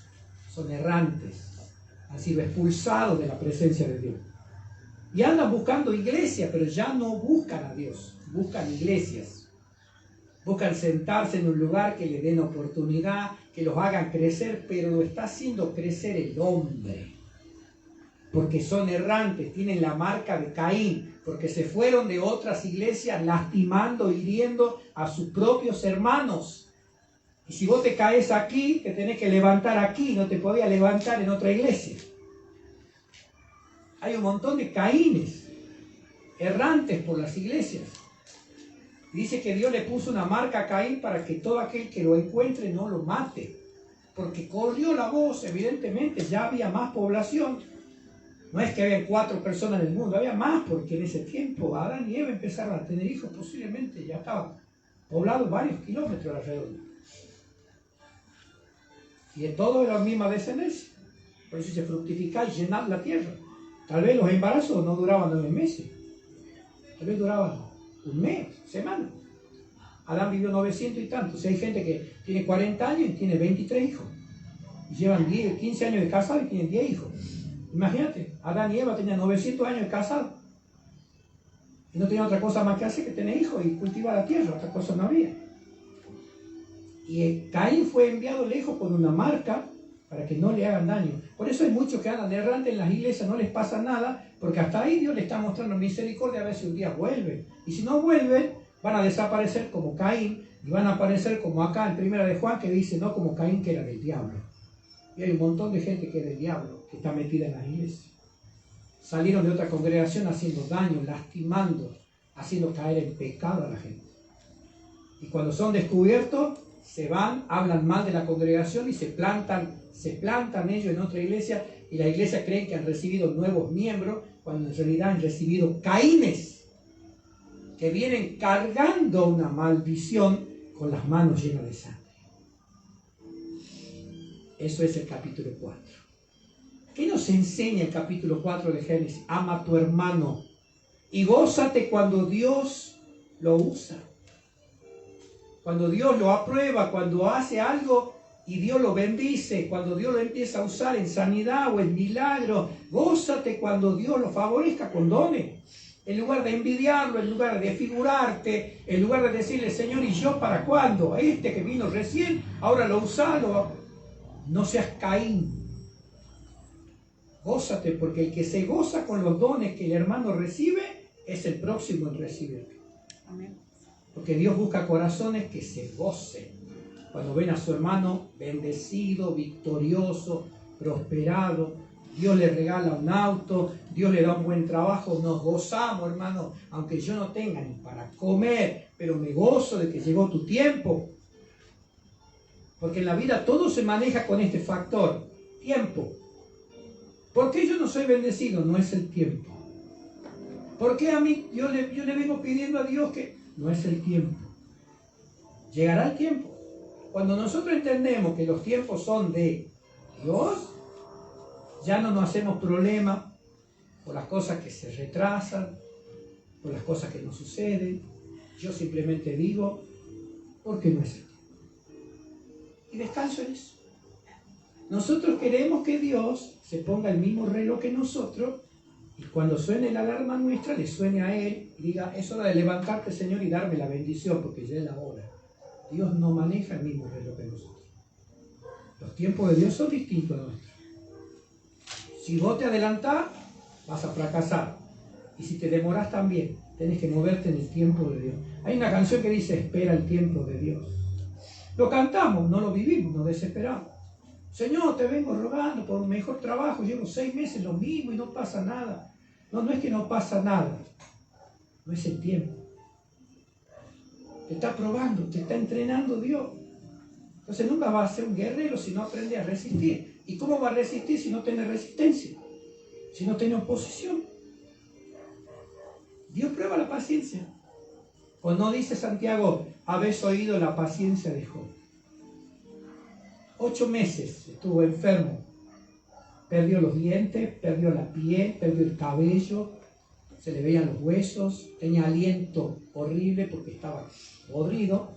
son errantes, han sido expulsados de la presencia de Dios. Y andan buscando iglesias, pero ya no buscan a Dios, buscan iglesias. Buscan sentarse en un lugar que les den oportunidad, que los hagan crecer, pero lo está haciendo crecer el hombre. Porque son errantes, tienen la marca de Caín, porque se fueron de otras iglesias lastimando, hiriendo a sus propios hermanos. Y si vos te caes aquí, te tenés que levantar aquí, no te podías levantar en otra iglesia. Hay un montón de Caínes, errantes por las iglesias. Dice que Dios le puso una marca a Caín para que todo aquel que lo encuentre no lo mate. Porque corrió la voz, evidentemente, ya había más población. No es que había 4 personas en el mundo, había más, porque en ese tiempo Adán y Eva empezaron a tener hijos, posiblemente ya estaban poblados varios kilómetros alrededor. Y en todo era la misma descendencia. Por eso se fructificaba y llenaba la tierra. Tal vez los embarazos no duraban 9 meses, tal vez duraban un mes, semana. Adán vivió 900 y tantos. Si hay gente que tiene 40 años y tiene 23 hijos. Y llevan 15 años de casado y tienen 10 hijos. Imagínate, Adán y Eva tenían 900 años de casado. Y no tenían otra cosa más que hacer que tener hijos y cultivar la tierra. Otra cosa no había. Y Caín fue enviado lejos con una marca para que no le hagan daño. Por eso hay muchos que andan errantes en las iglesias, no les pasa nada, porque hasta ahí Dios le está mostrando misericordia a ver si un día vuelven. Y si no vuelven, van a desaparecer como Caín, y van a aparecer como acá en 1 de Juan, que dice, no como Caín, que era del diablo. Y hay un montón de gente que es del diablo, que está metida en las iglesias. Salieron de otra congregación haciendo daño, lastimando, haciendo caer en pecado a la gente. Y cuando son descubiertos, se van, hablan mal de la congregación y se plantan ellos en otra iglesia, y la iglesia creen que han recibido nuevos miembros, cuando en realidad han recibido Caínes, que vienen cargando una maldición con las manos llenas de sangre. Eso es el capítulo 4. ¿Qué nos enseña el capítulo 4 de Génesis? Ama a tu hermano y gózate cuando Dios lo usa. Cuando Dios lo aprueba, cuando hace algo y Dios lo bendice, cuando Dios lo empieza a usar en sanidad o en milagro, gózate cuando Dios lo favorezca con dones. En lugar de envidiarlo, en lugar de figurarte, en lugar de decirle, Señor, ¿y yo para cuándo? Este que vino recién, ahora lo usado. No seas Caín. Gózate, porque el que se goza con los dones que el hermano recibe es el próximo en recibir. Amén. Porque Dios busca corazones que se gocen cuando ven a su hermano bendecido, victorioso, prosperado. Dios le regala un auto, Dios le da un buen trabajo. Nos gozamos, hermano, aunque yo no tenga ni para comer, pero me gozo de que llegó tu tiempo. Porque en la vida todo se maneja con este factor, tiempo. ¿Por qué yo no soy bendecido? No es el tiempo. ¿Por qué a mí yo le vengo pidiendo a Dios que no es el tiempo? Llegará el tiempo. Cuando nosotros entendemos que los tiempos son de Dios, ya no nos hacemos problemas por las cosas que se retrasan, por las cosas que no suceden. Yo simplemente digo, ¿por qué no es el tiempo? Y descanso en eso. Nosotros queremos que Dios se ponga el mismo reloj que nosotros, y cuando suene la alarma nuestra, le suene a Él y diga, es hora de levantarte, Señor, y darme la bendición, porque ya es la hora. Dios no maneja el mismo reloj que nosotros. Los tiempos de Dios son distintos a nuestros. Si vos te adelantás, vas a fracasar. Y si te demorás también, tenés que moverte en el tiempo de Dios. Hay una canción que dice, espera el tiempo de Dios. Lo cantamos, no lo vivimos, nos desesperamos. Señor, te vengo rogando por un mejor trabajo, llevo 6 meses lo mismo y no pasa nada. No es que no pasa nada, no es el tiempo. Te está probando, te está entrenando Dios. Entonces nunca vas a ser un guerrero si no aprendes a resistir. ¿Y cómo va a resistir si no tiene resistencia? Si no tiene oposición. Dios prueba la paciencia. ¿O no dice Santiago, habéis oído la paciencia de Job? 8 meses estuvo enfermo. Perdió los dientes, perdió la piel, perdió el cabello, se le veían los huesos, tenía aliento horrible porque estaba podrido,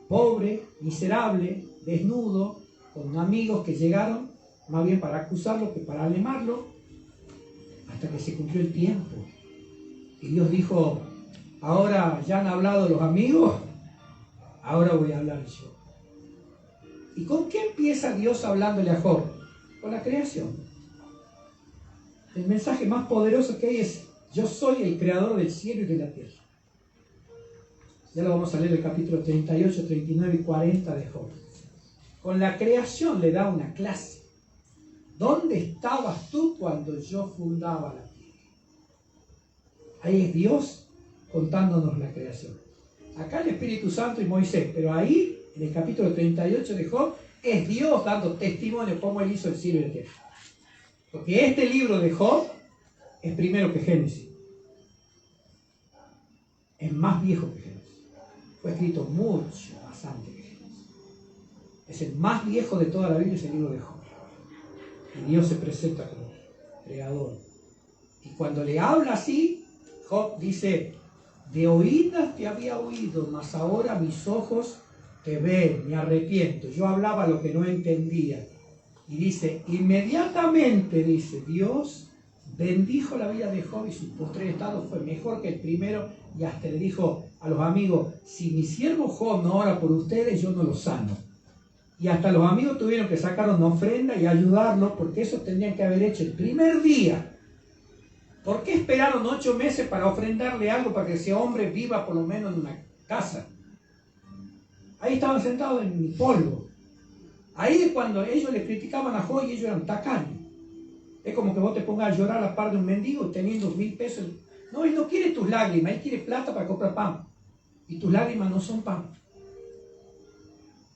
pobre, miserable, desnudo, con amigos que llegaron más bien para acusarlo que para animarlo, hasta que se cumplió el tiempo. Y Dios dijo, ahora ya han hablado los amigos, ahora voy a hablar yo. ¿Y con qué empieza Dios hablándole a Job? Con la creación. El mensaje más poderoso que hay es, yo soy el creador del cielo y de la tierra. Ya lo vamos a leer el capítulo 38, 39 y 40 de Job. Con la creación le da una clase. ¿Dónde estabas tú cuando yo fundaba la tierra? Ahí es Dios contándonos la creación. Acá el Espíritu Santo y Moisés, pero ahí, en el capítulo 38 de Job, es Dios dando testimonio de cómo Él hizo el cielo y la tierra. Porque este libro de Job es primero que Génesis. Es más viejo que Génesis. Fue escrito mucho más antes que Génesis. Es el más viejo de toda la Biblia, es el libro de Job. Y Dios se presenta como creador. Y cuando le habla así, Job dice: de oídas te había oído, mas ahora mis ojos te ven, me arrepiento. Yo hablaba lo que no entendía. Y dice, inmediatamente, dice, Dios bendijo la vida de Job y su postrer estado fue mejor que el primero, y hasta le dijo a los amigos: si mi siervo Job no ora por ustedes, yo no lo sano. Y hasta los amigos tuvieron que sacar una ofrenda y ayudarlo, porque eso tendrían que haber hecho el primer día. ¿Por qué esperaron 8 meses para ofrendarle algo para que ese hombre viva por lo menos en una casa? Ahí estaban sentados en el polvo. Ahí es cuando ellos le criticaban a Job y ellos eran tacaños. Es como que vos te pongas a llorar a la par de un mendigo teniendo 1000 pesos. No, él no quiere tus lágrimas, él quiere plata para comprar pan. Y tus lágrimas no son pan.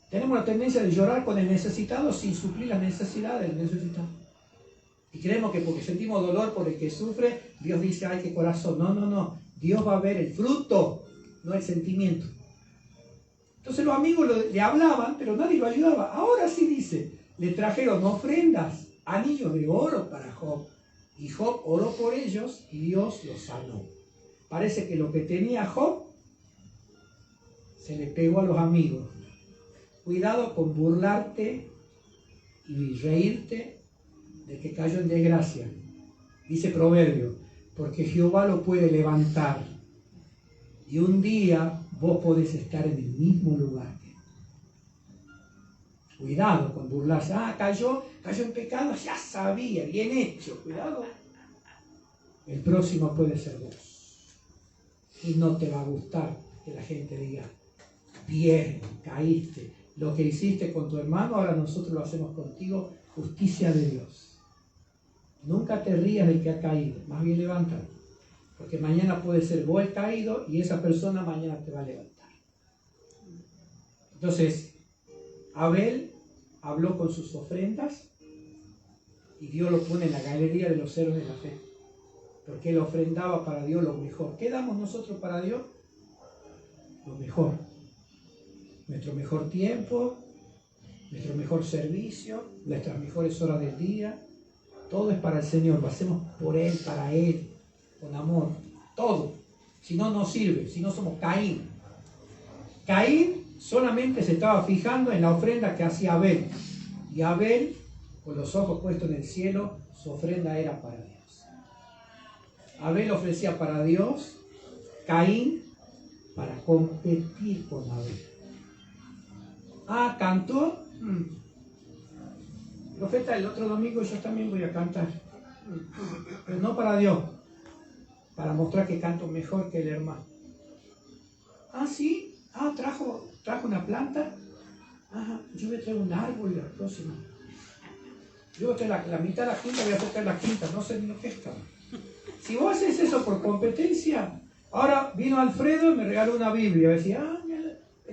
Tenemos la tendencia de llorar con el necesitado sin suplir las necesidades del necesitado. Y creemos que porque sentimos dolor por el que sufre, Dios dice: ay, qué corazón. No, no, no. Dios va a ver el fruto, no el sentimiento. Entonces los amigos le hablaban, pero nadie lo ayudaba. Ahora sí dice, le trajeron ofrendas, anillos de oro para Job. Y Job oró por ellos y Dios los sanó. Parece que lo que tenía Job se le pegó a los amigos. Cuidado con burlarte y reírte de que cayó en desgracia. Dice Proverbio, porque Jehová lo puede levantar. Y un día vos podés estar en el mismo lugar. Cuidado con burlarse. Ah, cayó en pecado, ya sabía, bien hecho. Cuidado. El próximo puede ser vos. Y no te va a gustar que la gente diga: bien, caíste. Lo que hiciste con tu hermano, ahora nosotros lo hacemos contigo. Justicia de Dios. Nunca te rías del que ha caído. Más bien levántate. Porque mañana puede ser vos el caído y esa persona mañana te va a levantar. Entonces, Abel habló con sus ofrendas y Dios lo pone en la galería de los héroes de la fe. Porque él ofrendaba para Dios lo mejor. ¿Qué damos nosotros para Dios? Lo mejor. Nuestro mejor tiempo, nuestro mejor servicio, nuestras mejores horas del día. Todo es para el Señor. Lo hacemos por Él, para Él, con amor. Todo. Si no, no sirve. Si no, somos Caín. Caín solamente se estaba fijando en la ofrenda que hacía Abel. Y Abel, con los ojos puestos en el cielo, su ofrenda era para Dios. Abel ofrecía para Dios, Caín para competir con Abel. Ah, cantó. Profeta, el otro domingo yo también voy a cantar. Pero no para Dios, para mostrar que canto mejor que el hermano. Ah, sí. Ah, trajo una planta. Ajá, yo voy a traer un árbol la próxima. Yo voy a traer la mitad de la quinta, voy a tocar la quinta, no sé ni lo que es. Si vos haces eso por competencia, ahora vino Alfredo y me regaló una Biblia. Decía,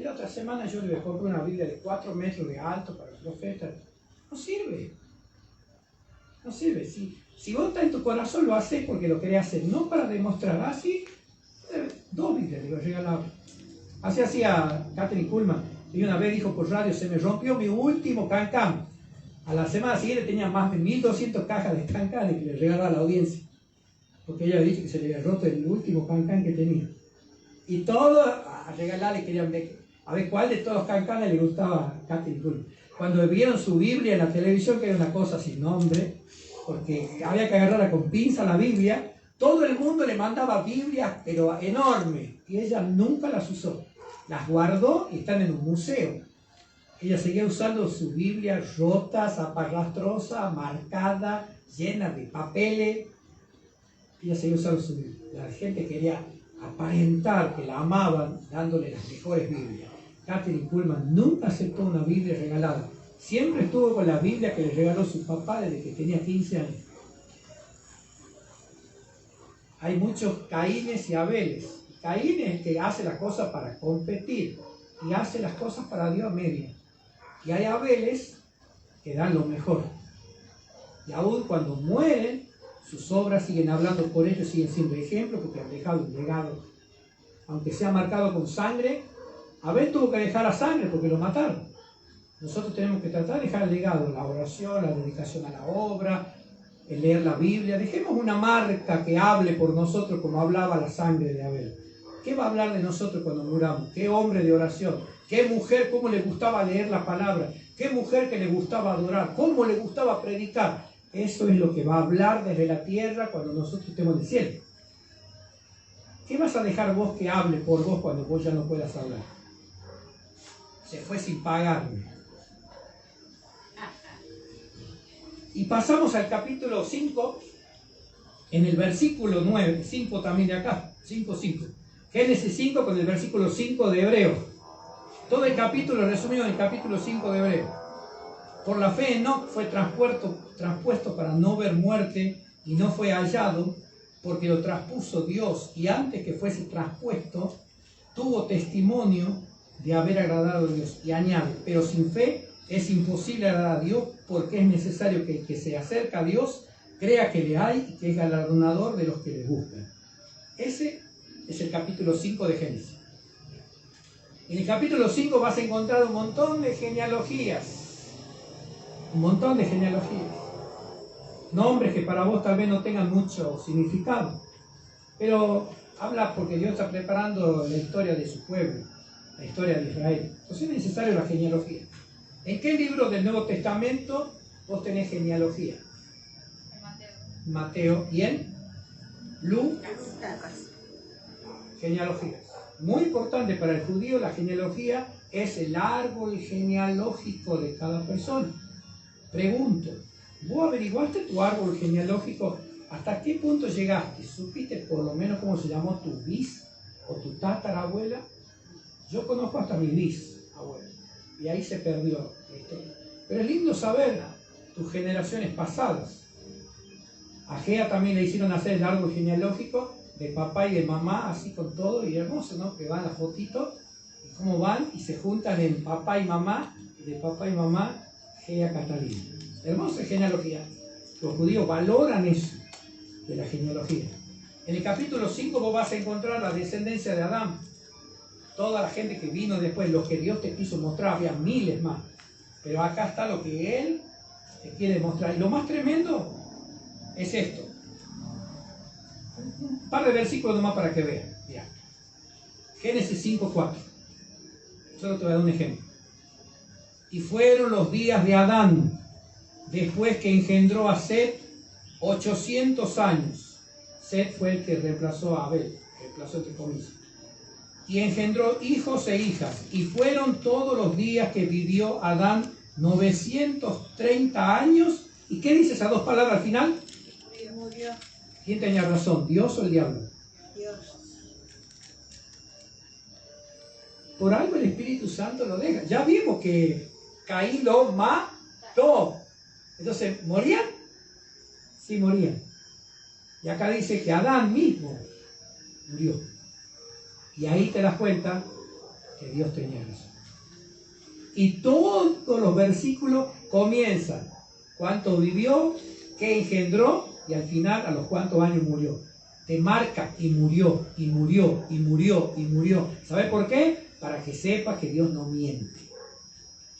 la otra semana yo le compré una Biblia de 4 metros de alto para el profeta. No sirve. No sirve. Si vos estás en tu corazón, lo haces porque lo querés hacer, no para demostrar. Así, 2 Biblias le regalaba. Así hacía Catherine Kuhlman. Y una vez dijo por radio: se me rompió mi último cancán. A la semana siguiente tenía más de 1200 cajas de cancanes que le regalaba a la audiencia. Porque ella había dicho que se le había roto el último cancán que tenía. Y todos a regalarle querían ver a ver cuál de todos los cancanes le gustaba a Catherine Kuhlman. Cuando vieron su Biblia en la televisión, que era una cosa sin nombre, porque había que agarrarla con pinza la Biblia, todo el mundo le mandaba Biblias, pero enormes, y ella nunca las usó. Las guardó y están en un museo. Ella seguía usando su Biblia rota, zaparrastrosa, marcada, llena de papeles. Ella seguía usando su Biblia. La gente quería aparentar que la amaban dándole las mejores Biblias. Catherine Kuhlman nunca aceptó una Biblia regalada. Siempre estuvo con la Biblia que le regaló su papá desde que tenía 15 años. Hay muchos Caínes y Abeles. Caín es el que hace las cosas para competir y hace las cosas para Dios a media. Y hay Abeles que dan lo mejor. Y aún cuando mueren, sus obras siguen hablando por ellos, siguen siendo ejemplos porque han dejado un legado. Aunque sea marcado con sangre, Abel tuvo que dejar la sangre porque lo mataron. Nosotros tenemos que tratar de dejar el legado, la oración, la dedicación a la obra, el leer la Biblia. Dejemos una marca que hable por nosotros como hablaba la sangre de Abel. ¿Qué va a hablar de nosotros cuando muramos? ¿Qué hombre de oración? ¿Qué mujer, cómo le gustaba leer la palabra? ¿Qué mujer que le gustaba adorar? ¿Cómo le gustaba predicar? Eso es lo que va a hablar desde la tierra cuando nosotros estemos en el cielo. ¿Qué vas a dejar vos que hable por vos cuando vos ya no puedas hablar? Se fue sin pagarme. Y pasamos al capítulo 5, en el versículo 9, 5 también de acá, 5:5. Génesis 5 con el versículo 5 de Hebreos. Todo el capítulo resumido en el capítulo 5 de Hebreos. Por la fe Enoc fue traspuesto para no ver muerte y no fue hallado porque lo traspuso Dios, y antes que fuese traspuesto tuvo testimonio de haber agradado a Dios. Y añade, pero sin fe es imposible agradar a Dios, porque es necesario que el que se acerca a Dios crea que le hay y que es galardonador de los que le buscan. Ese es el capítulo 5 de Génesis. En el capítulo 5 vas a encontrar un montón de genealogías. Un montón de genealogías. Nombres que para vos tal vez no tengan mucho significado. Pero habla porque Dios está preparando la historia de su pueblo, la historia de Israel. Entonces es necesario la genealogía. ¿En qué libro del Nuevo Testamento vos tenés genealogía? En Mateo. ¿Y en Lucas? Genealogías. Muy importante para el judío, la genealogía es el árbol genealógico de cada persona. Pregunto, ¿vos averiguaste tu árbol genealógico? ¿Hasta qué punto llegaste? ¿Supiste por lo menos cómo se llamó tu bis o tu tatarabuela? Yo conozco hasta mi bisabuela y ahí se perdió la historia. Pero es lindo saber tus generaciones pasadas. A Gea también le hicieron hacer el árbol genealógico de papá y de mamá, así con todo, y hermoso, ¿no? Que van las fotitos, y cómo van y se juntan en papá y mamá, y de papá y mamá, Gea Catalina. Hermosa genealogía. Los judíos valoran eso de la genealogía. En el capítulo 5 vos vas a encontrar la descendencia de Adán. Toda la gente que vino después, los que Dios te quiso mostrar, había miles más. Pero acá está lo que Él te quiere mostrar. Y lo más tremendo es esto. Un par de versículos nomás para que vean. Ya. Génesis 5:4. Solo te voy a dar un ejemplo. Y fueron los días de Adán, después que engendró a Set, 800 años. Set fue el que reemplazó a Abel, reemplazó entre comillas. Y engendró hijos e hijas. Y fueron todos los días que vivió Adán 930 años. ¿Y qué dice esas dos palabras al final? Murió. ¿Quién tenía razón, Dios o el diablo? Dios. Por algo el Espíritu Santo lo deja. Ya vimos que Caín lo mató. Entonces, ¿morían? Sí, morían. Y acá dice que Adán mismo murió. Y ahí te das cuenta que Dios tenía razón. Y todos los versículos comienzan. ¿Cuánto vivió? ¿Qué engendró? Y al final, a los cuántos años murió. Te marca y murió, y murió, y murió, y murió. ¿Sabes por qué? Para que sepas que Dios no miente.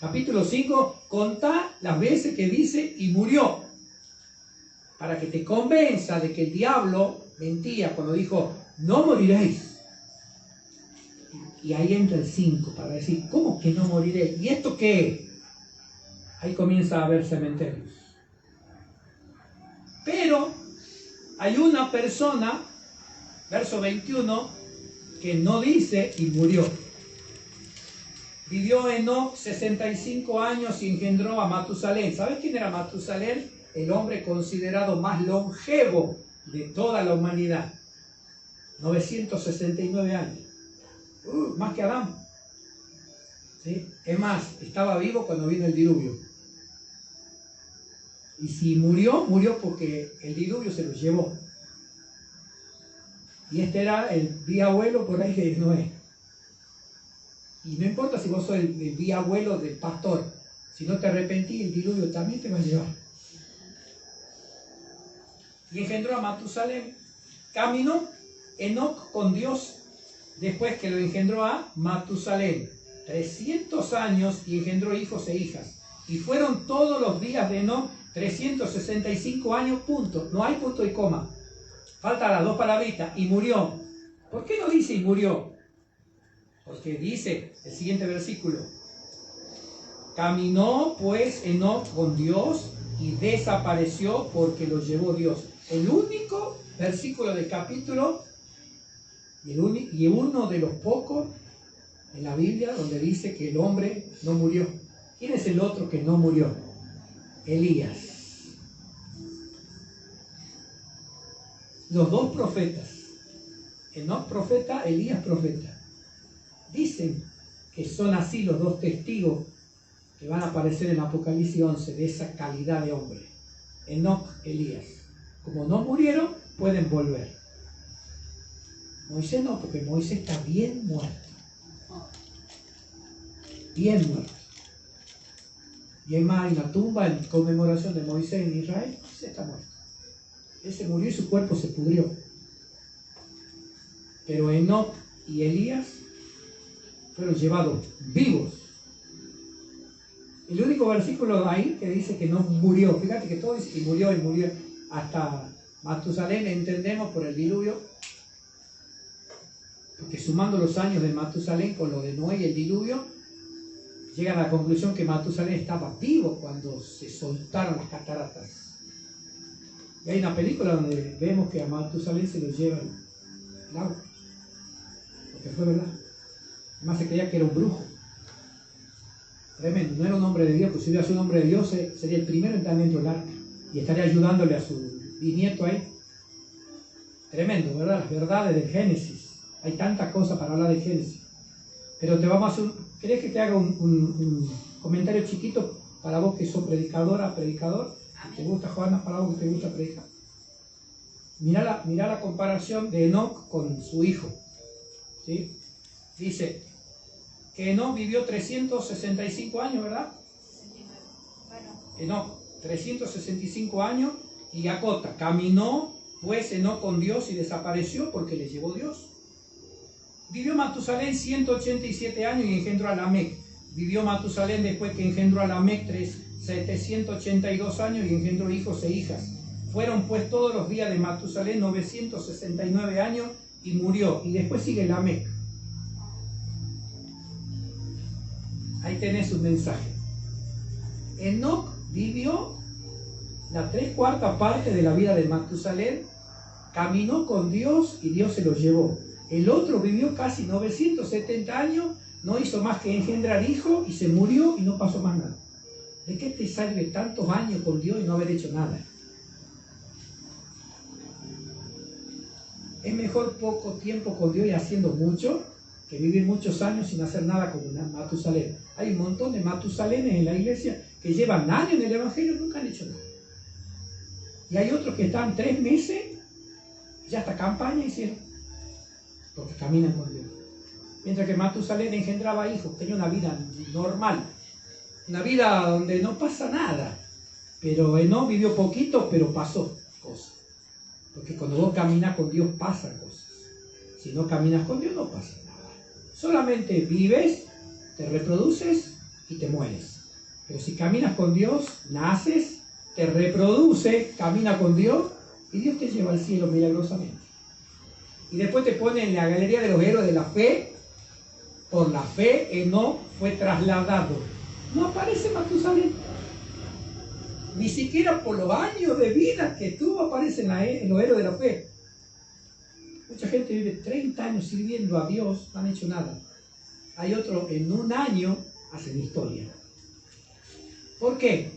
Capítulo 5, contá las veces que dice y murió. Para que te convenza de que el diablo mentía cuando dijo, no moriréis. Y ahí entra el 5 para decir, ¿cómo que no moriré? ¿Y esto qué? Ahí comienza a haber cementerios. Pero hay una persona, verso 21, que no dice y murió. Vivió Enoc 65 años y engendró a Matusalén. ¿Sabes quién era Matusalén? El hombre considerado más longevo de toda la humanidad. 969 años. Más que Adán. ¿Sí? Es más, estaba vivo cuando vino el diluvio. Y si murió, murió porque el diluvio se lo llevó. Y este era el bisabuelo por ahí de Noé. Y no importa si vos sos el bisabuelo del pastor. Si no te arrepentís, el diluvio también te va a llevar. y engendró a Matusalén. Caminó Enoc con Dios después que lo engendró a Matusalén 300 años y engendró hijos e hijas. Y fueron todos los días de Enoc 365 años, punto. No hay punto y coma. Faltan las dos palabritas. Y murió. ¿Por qué no dice y murió? Porque dice el siguiente versículo. Caminó pues Enoc con Dios y desapareció porque lo llevó Dios. El único versículo del capítulo y uno de los pocos en la Biblia donde dice que el hombre no murió. ¿Quién es el otro que no murió? Elías. Los dos profetas, Enoc profeta, Elías profeta, dicen que son así los dos testigos que van a aparecer en Apocalipsis 11 de esa calidad de hombre. Enoc, Elías. Como no murieron, pueden volver. Moisés no, porque Moisés está bien muerto. Bien muerto. Y es más, en la tumba en conmemoración de Moisés en Israel, Moisés está muerto. Él se murió y su cuerpo se pudrió. Pero Enoc y Elías fueron llevados vivos. El único versículo ahí que dice que no murió. Fíjate que todo dice que murió y murió. Hasta Matusalén entendemos por el diluvio. Porque sumando los años de Matusalén con lo de Noé y el diluvio, llegan a la conclusión que Matusalén estaba vivo cuando se soltaron las cataratas. Y hay una película donde vemos que a Matusalén se lo lleva el agua. Porque fue verdad. Además se creía que era un brujo. Tremendo, no era un hombre de Dios, pues si hubiera sido un hombre de Dios sería el primero en estar dentro del arca y estaría ayudándole a su bisnieto ahí. Tremendo, ¿verdad? Las verdades del Génesis. Hay tantas cosas para hablar del Génesis. Pero te vamos a hacer ¿querés que te haga un comentario chiquito para vos que sos predicadora, predicador? ¿Te gusta, Joana, para vos que te gusta predicar? Mirá la comparación de Enoc con su hijo. ¿Sí? Dice que Enoc vivió 365 años, ¿verdad? Enoc, 365 años y acota. Caminó pues Enoc con Dios y desapareció porque le llevó Dios. Vivió Matusalén 187 años y engendró a Lamec. Vivió Matusalén después que engendró a Lamec 782 años y engendró hijos e hijas. Fueron pues todos los días de Matusalén 969 años y murió. Y después sigue Lamec. Ahí tenés un mensaje. Enoc vivió la 3/4 parte de la vida de Matusalén, caminó con Dios y Dios se lo llevó. El otro vivió casi 970 años, no hizo más que engendrar hijos y se murió y no pasó más nada. ¿De qué te sirve tantos años con Dios y no haber hecho nada? Es mejor poco tiempo con Dios y haciendo mucho que vivir muchos años sin hacer nada como Matusalén. Hay un montón de Matusalenes en la iglesia que llevan años en el Evangelio y nunca han hecho nada. Y hay otros que están 3 meses, ya hasta campaña hicieron, porque caminan con Dios. Mientras que Matusalén engendraba hijos, tenía una vida normal, una vida donde no pasa nada. Pero Enoc vivió poquito, pero pasó cosas. Porque cuando vos caminas con Dios pasan cosas. Si no caminas con Dios no pasa nada. Solamente vives, te reproduces y te mueres. Pero si caminas con Dios, naces, te reproduces, camina con Dios y Dios te lleva al cielo milagrosamente. Y después te pone en la galería de los héroes de la fe. Por la fe Enoc fue trasladado. No aparece Matusalén. Ni siquiera por los años de vida que tuvo aparecen en los héroes de la fe. Mucha gente vive 30 años sirviendo a Dios, no han hecho nada. Hay otros en un año hacen historia. ¿Por qué?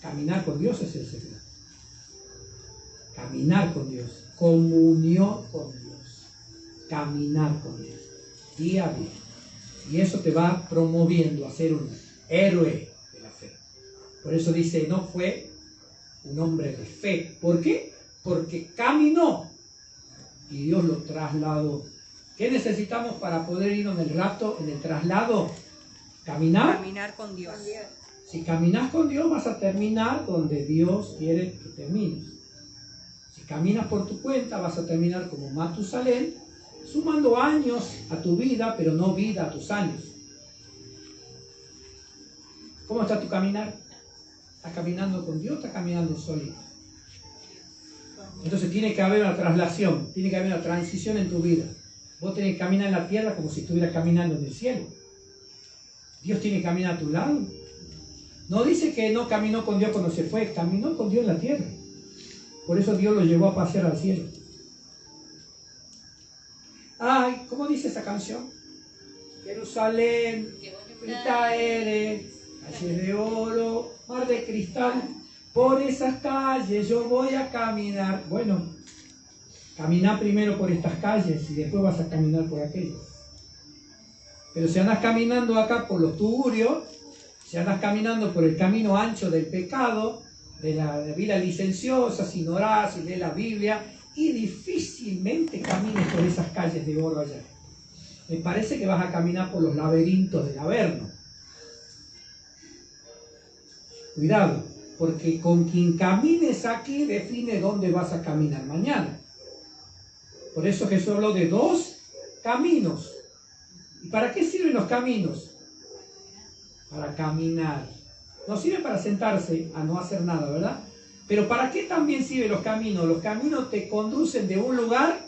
Caminar con Dios es el secreto. Caminar con Dios. Comunión con Dios. Caminar con Dios. Día a día. Y eso te va promoviendo a ser un héroe de la fe. Por eso dice, no fue un hombre de fe. ¿Por qué? Porque caminó y Dios lo trasladó. ¿Qué necesitamos para poder ir en el rapto, en el traslado? Caminar. Caminar con Dios. Si caminas con Dios vas a terminar donde Dios quiere que termines. Si Si caminas por tu cuenta, vas a terminar como Matusalén, sumando años a tu vida, pero no vida a tus años. ¿Cómo está tu caminar? ¿Estás caminando con Dios o estás caminando solito? Entonces tiene que haber una traslación, tiene que haber una transición en tu vida. Vos tenés que caminar en la tierra como si estuvieras caminando en el cielo. Dios tiene que caminar a tu lado. No dice que no caminó con Dios cuando se fue, caminó con Dios en la tierra. Por eso Dios lo llevó a pasear al cielo. Ay, ¿cómo dice esa canción? Jerusalén, bonita eres, calles de oro, mar de cristal, por esas calles yo voy a caminar. Bueno, camina primero por estas calles y después vas a caminar por aquellas. Pero si andas caminando acá por los tugurios, si andas caminando por el camino ancho del pecado, de la vida licenciosa, sin orar, sin leer la Biblia, y difícilmente camines por esas calles de oro allá. Me parece que vas a caminar por los laberintos del Averno. Cuidado, porque con quien camines aquí define dónde vas a caminar mañana. Por eso Jesús habló de 2 caminos. ¿Y para qué sirven los caminos? Para caminar. No sirve para sentarse a no hacer nada, ¿verdad? Pero ¿para qué también sirven los caminos? Los caminos te conducen de un lugar.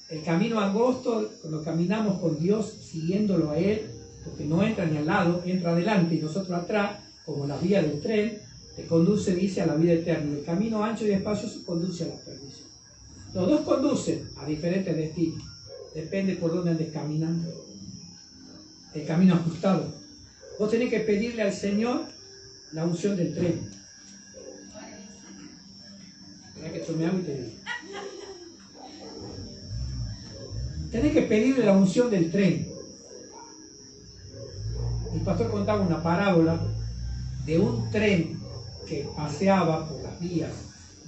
El camino angosto, cuando caminamos con Dios, siguiéndolo a Él, porque no entra ni al lado, entra adelante y nosotros atrás, como la vía del tren, te conduce, dice, a la vida eterna. El camino ancho y espacioso conduce a la perdición. Los 2 conducen a diferentes destinos. Depende por dónde andes caminando. El camino ajustado. Vos tenés que pedirle al Señor la unción del tren. Tenés que tomar agua y te digo. Tenés que pedirle la unción del tren. El pastor contaba una parábola de un tren que paseaba por las vías,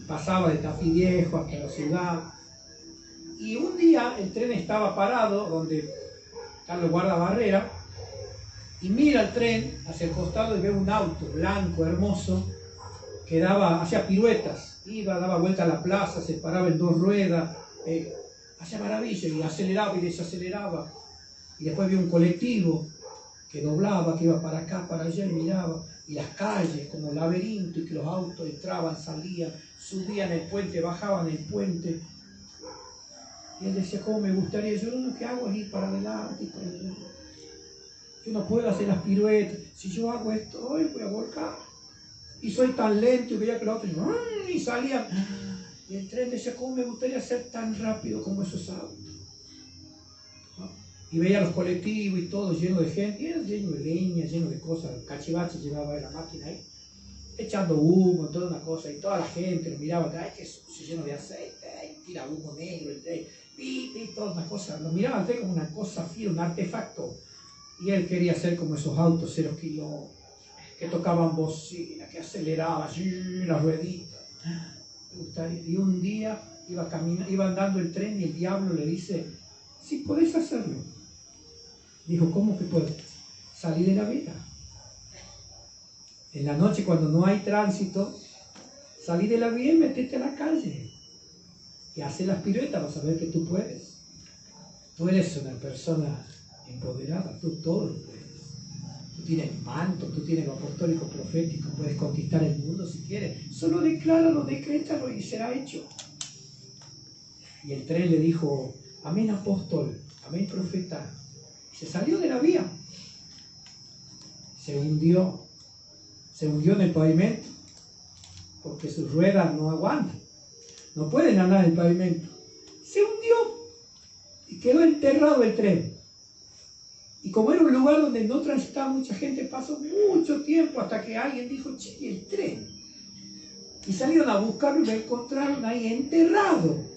pasaba de Tafí Viejo hasta la ciudad. Y un día el tren estaba parado donde están los guardabarreras y mira el tren hacia el costado y ve un auto blanco, hermoso, que hacía piruetas, daba vuelta a la plaza, se paraba en 2 ruedas, hacía maravilla y aceleraba y desaceleraba. Y después vio un colectivo que doblaba, que iba para acá, para allá y miraba, y las calles como laberinto, y que los autos entraban, salían, subían el puente, bajaban el puente. Y él decía, ¿cómo me gustaría? Yo lo que hago es ir para adelante y para adelante. Yo no puedo hacer las piruetas. Si yo hago esto hoy, voy a volcar. Y soy tan lento y veía que los otros y salían. Y el tren decía, ¿cómo me gustaría ser tan rápido como esos autos? Y veía los colectivos y todo lleno de gente, y era lleno de leña, lleno de cosas, cachivache llevaba la máquina ahí, echando humo, toda una cosa, y toda la gente lo miraba, ay, que sucio, lleno de aceite, ay, tira humo negro, el tren, toda una cosa, lo miraba al tren como una cosa fiel, un artefacto, y él quería ser como esos autos 0 kilómetros, que tocaban bocina, que aceleraban, las rueditas, y un día iba andando el tren y el diablo le dice, sí, podés hacerlo. Dijo, ¿cómo que puedo? Salir de la vida. En la noche cuando no hay tránsito, salí de la vida y metete a la calle. Y hace las piruetas, vas a ver que tú puedes. Tú eres una persona empoderada, tú todo lo puedes. Tú tienes manto, tú tienes lo apostólico profético, puedes conquistar el mundo si quieres. Solo decláralo, decrétalo y será hecho. Y el tren le dijo, amén apóstol, amén profeta. Se salió de la vía. Se hundió en el pavimento, porque sus ruedas no aguantan. No pueden andar en el pavimento. Se hundió y quedó enterrado el tren. Y como era un lugar donde no transitaba mucha gente, pasó mucho tiempo hasta que alguien dijo, che, el tren. Y salieron a buscarlo y lo encontraron ahí enterrado,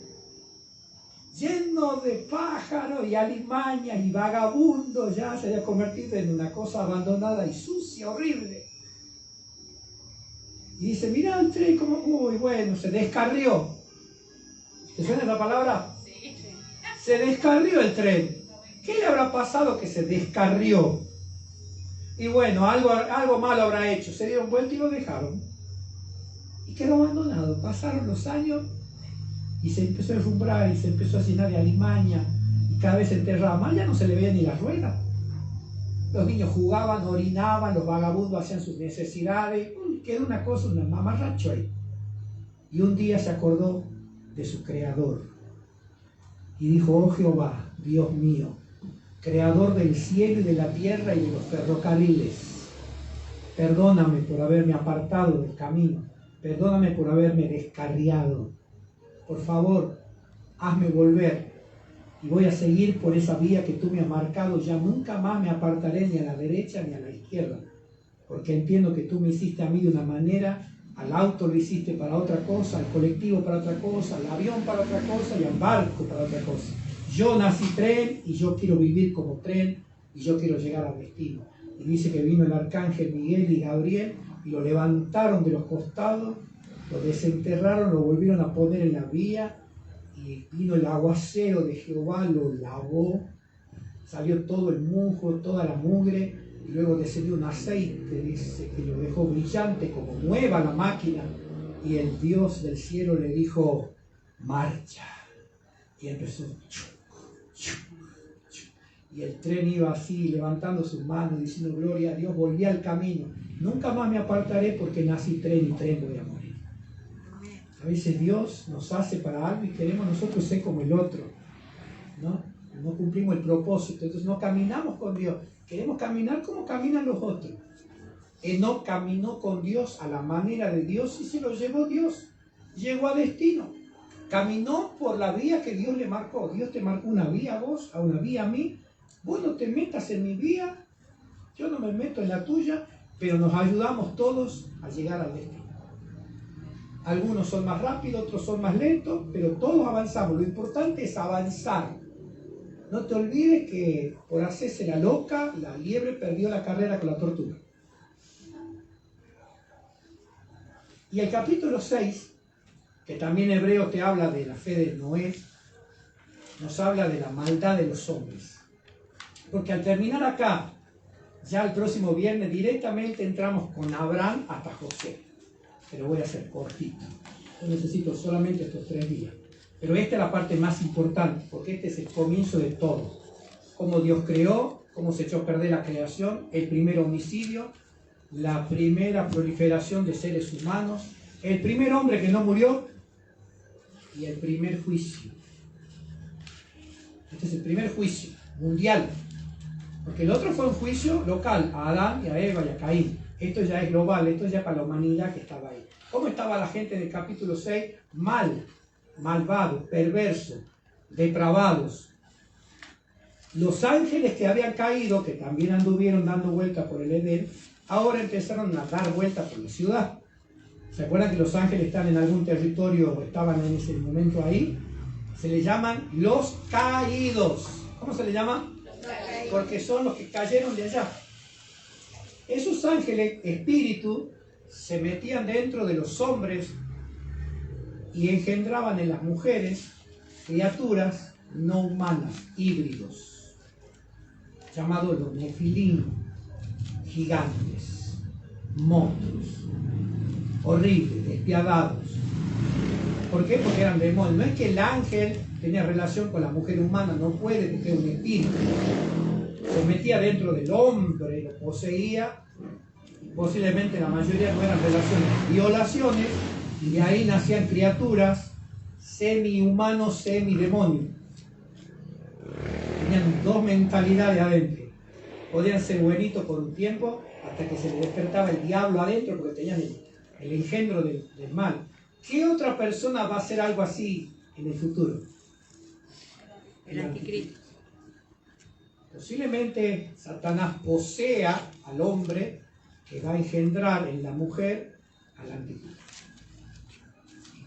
lleno de pájaros y alimañas y vagabundos, ya se había convertido en una cosa abandonada y sucia, horrible. Y dice, mira el tren como muy bueno, se descarrió. ¿Te suena la palabra? Sí. Se descarrió el tren. ¿Qué le habrá pasado que se descarrió? Y bueno, algo malo habrá hecho. Se dieron vuelta y lo dejaron. y quedó abandonado. Pasaron los años y se empezó a enrumbrar y se empezó a llenar de alimaña y cada vez se enterraba más, ya no se le veía ni la rueda. Los niños jugaban, orinaban, los vagabundos hacían sus necesidades, quedó una cosa, un mamarracho ahí. Y un día se acordó de su creador y dijo: oh Jehová, Dios mío, creador del cielo y de la tierra y de los ferrocarriles, perdóname por haberme apartado del camino, perdóname por haberme descarriado, por favor, hazme volver y voy a seguir por esa vía que tú me has marcado, ya nunca más me apartaré ni a la derecha ni a la izquierda, porque entiendo que tú me hiciste a mí de una manera, al auto lo hiciste para otra cosa, al colectivo para otra cosa, al avión para otra cosa y al barco para otra cosa. Yo nací tren y yo quiero vivir como tren y yo quiero llegar al destino. Y dice que vino el arcángel Miguel y Gabriel y lo levantaron de los costados, lo desenterraron, lo volvieron a poner en la vía y vino el aguacero de Jehová, lo lavó, salió todo el musgo, toda la mugre, y luego descendió un aceite, dice, que lo dejó brillante como nueva la máquina, y el Dios del cielo le dijo: marcha. Y empezó, y el tren iba así, levantando sus manos, diciendo: gloria a Dios, volví al camino, nunca más me apartaré porque nací tren y tren voy a morir. A veces Dios nos hace para algo y queremos nosotros ser como el otro, ¿no? No cumplimos el propósito, entonces no caminamos con Dios, queremos caminar como caminan los otros. Enoc caminó con Dios a la manera de Dios y se lo llevó Dios, llegó a destino, caminó por la vía que Dios le marcó. Dios te marcó una vía a vos, a una vía a mí, vos no te metas en mi vía, yo no me meto en la tuya, pero nos ayudamos todos a llegar al destino. Algunos son más rápidos, otros son más lentos, pero todos avanzamos. Lo importante es avanzar. No te olvides que por hacerse la loca, la liebre perdió la carrera con la tortuga. Y el capítulo 6, que también Hebreo te habla de la fe de Noé, nos habla de la maldad de los hombres. Porque al terminar acá, ya el próximo viernes directamente entramos con Abraham hasta José. Pero voy a hacer cortito. Yo necesito solamente estos 3 días. Pero esta es la parte más importante, porque este es el comienzo de todo. Cómo Dios creó, cómo se echó a perder la creación, el primer homicidio, la primera proliferación de seres humanos, el primer hombre que no murió y el primer juicio. Este es el primer juicio mundial. Porque el otro fue un juicio local, a Adán y a Eva y a Caín. Esto ya es global, esto ya para la humanidad que estaba ahí. ¿Cómo estaba la gente del capítulo 6? Mal, malvados, perversos, depravados. Los ángeles que habían caído, que también anduvieron dando vueltas por el Edén, ahora empezaron a dar vueltas por la ciudad. ¿Se acuerdan que los ángeles están en algún territorio o estaban en ese momento ahí? Se les llaman los caídos. ¿Cómo se les llama? Porque son los que cayeron de allá. Esos ángeles, espíritu, se metían dentro de los hombres y engendraban en las mujeres criaturas no humanas, híbridos, llamados los nefilim, gigantes, monstruos, horribles, despiadados. ¿Por qué? Porque eran demonios. No es que el ángel tenía relación con la mujer humana, no puede, porque es un espíritu. Se metía dentro del hombre, lo poseía. Posiblemente la mayoría no eran relaciones, violaciones, y de ahí nacían criaturas semi-humanos, semi-demonios. Tenían 2 mentalidades adentro. Podían ser buenitos por un tiempo hasta que se les despertaba el diablo adentro porque tenían el engendro del mal. ¿Qué otra persona va a hacer algo así en el futuro? El anticristo. Posiblemente Satanás posea al hombre que va a engendrar en la mujer al anticristo.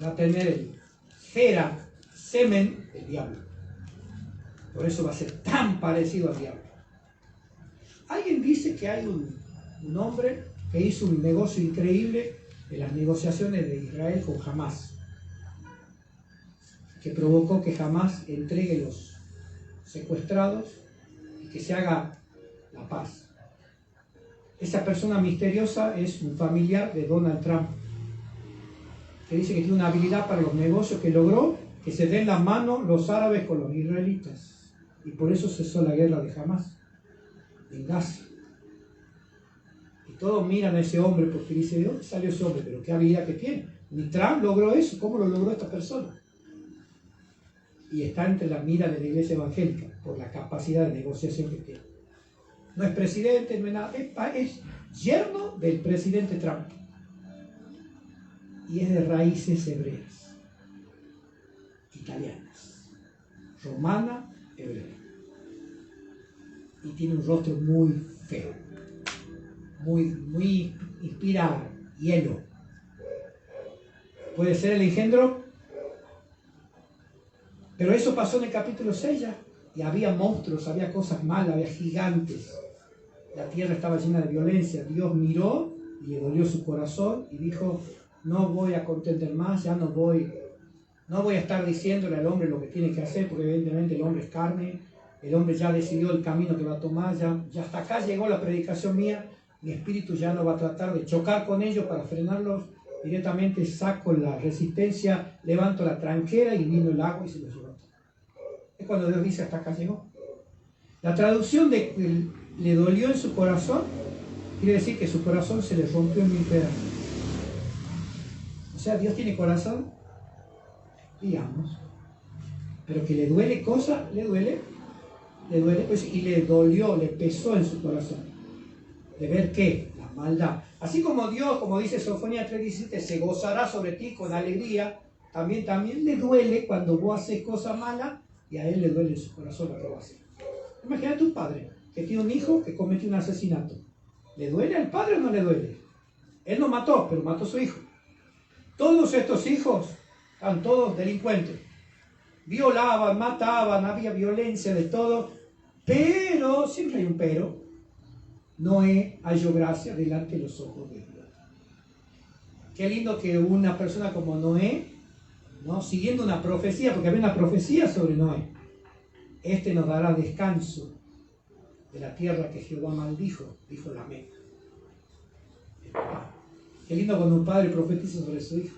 Va a tener el semen del diablo. Por eso va a ser tan parecido al diablo. Alguien dice que hay un hombre que hizo un negocio increíble de las negociaciones de Israel con Hamás, que provocó que Hamás entregue los secuestrados y que se haga la paz. Esa persona misteriosa es un familiar de Donald Trump. que dice que tiene una habilidad para los negocios, que logró que se den la mano los árabes con los israelitas. Y por eso cesó la guerra de Hamás en Gaza. Y todos miran a ese hombre porque dice, ¿de dónde salió ese hombre? Pero qué habilidad que tiene. Ni Trump logró eso. ¿Cómo lo logró esta persona? Y está entre la mira de la iglesia evangélica por la capacidad de negociación que tiene. No es presidente, no es nada, es yerno del presidente Trump. Y es de raíces hebreas, italianas, romana, hebrea. Y tiene un rostro muy feo, muy inspira hielo. ¿Puede ser el engendro? Pero eso pasó en el capítulo 6 ya. Y había monstruos, había cosas malas, había gigantes. La tierra estaba llena de violencia. Dios miró y le dolió su corazón y dijo, no voy a contender más, ya no voy a estar diciéndole al hombre lo que tiene que hacer, porque evidentemente el hombre es carne, el hombre ya decidió el camino que va a tomar, ya hasta acá llegó la predicación mía, mi espíritu ya no va a tratar de chocar con ellos para frenarlos, directamente saco la resistencia, levanto la tranquera y vino el agua y se los llevó. Es cuando Dios dice hasta acá llegó. La traducción de le dolió en su corazón quiere decir que su corazón se le rompió en 1000 pedazos. O sea, Dios tiene corazón, digamos, pero que le duele cosa, le duele pues, y le dolió, le pesó en su corazón. De ver qué, la maldad. Así como Dios, como dice Sofonías 3:17, se gozará sobre ti con alegría, también le duele cuando vos haces cosas malas y a él le duele en su corazón lo que va a hacer. Imagínate un padre que tiene un hijo que cometió un asesinato. ¿Le duele al padre o no le duele? Él no mató, pero mató a su hijo. Todos estos hijos eran todos delincuentes. Violaban, mataban, había violencia de todo. Pero, siempre hay un pero, Noé halló gracia delante de los ojos de Dios. Qué lindo que una persona como Noé, ¿no? Siguiendo una profecía, porque había una profecía sobre Noé. Este nos dará descanso de la tierra que Jehová maldijo, dijo Lamec. Qué lindo cuando un padre profetiza sobre su hijo.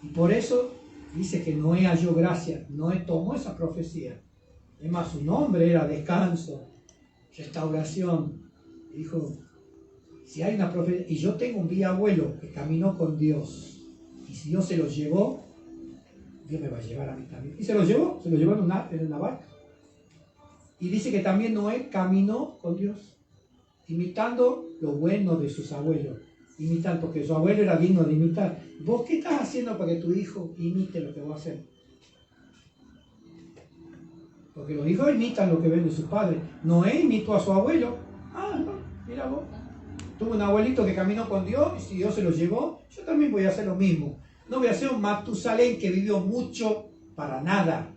Y por eso dice que Noé halló gracia. Noé tomó esa profecía. Es más, su nombre era descanso, restauración. Y dijo, si hay una profecía, y yo tengo un bisabuelo que caminó con Dios, y si Dios se lo llevó, Dios me va a llevar a mí también. Y se lo llevó en una barca. Y dice que también Noé caminó con Dios, imitando lo bueno de sus abuelos. Imitando, porque su abuelo era digno de imitar. ¿Vos qué estás haciendo para que tu hijo imite lo que va a hacer? Porque los hijos imitan lo que ven de sus padres. Noé imitó a su abuelo. No, mira vos. Tuvo un abuelito que caminó con Dios y si Dios se lo llevó, yo también voy a hacer lo mismo. No voy a ser un Matusalén que vivió mucho para nada.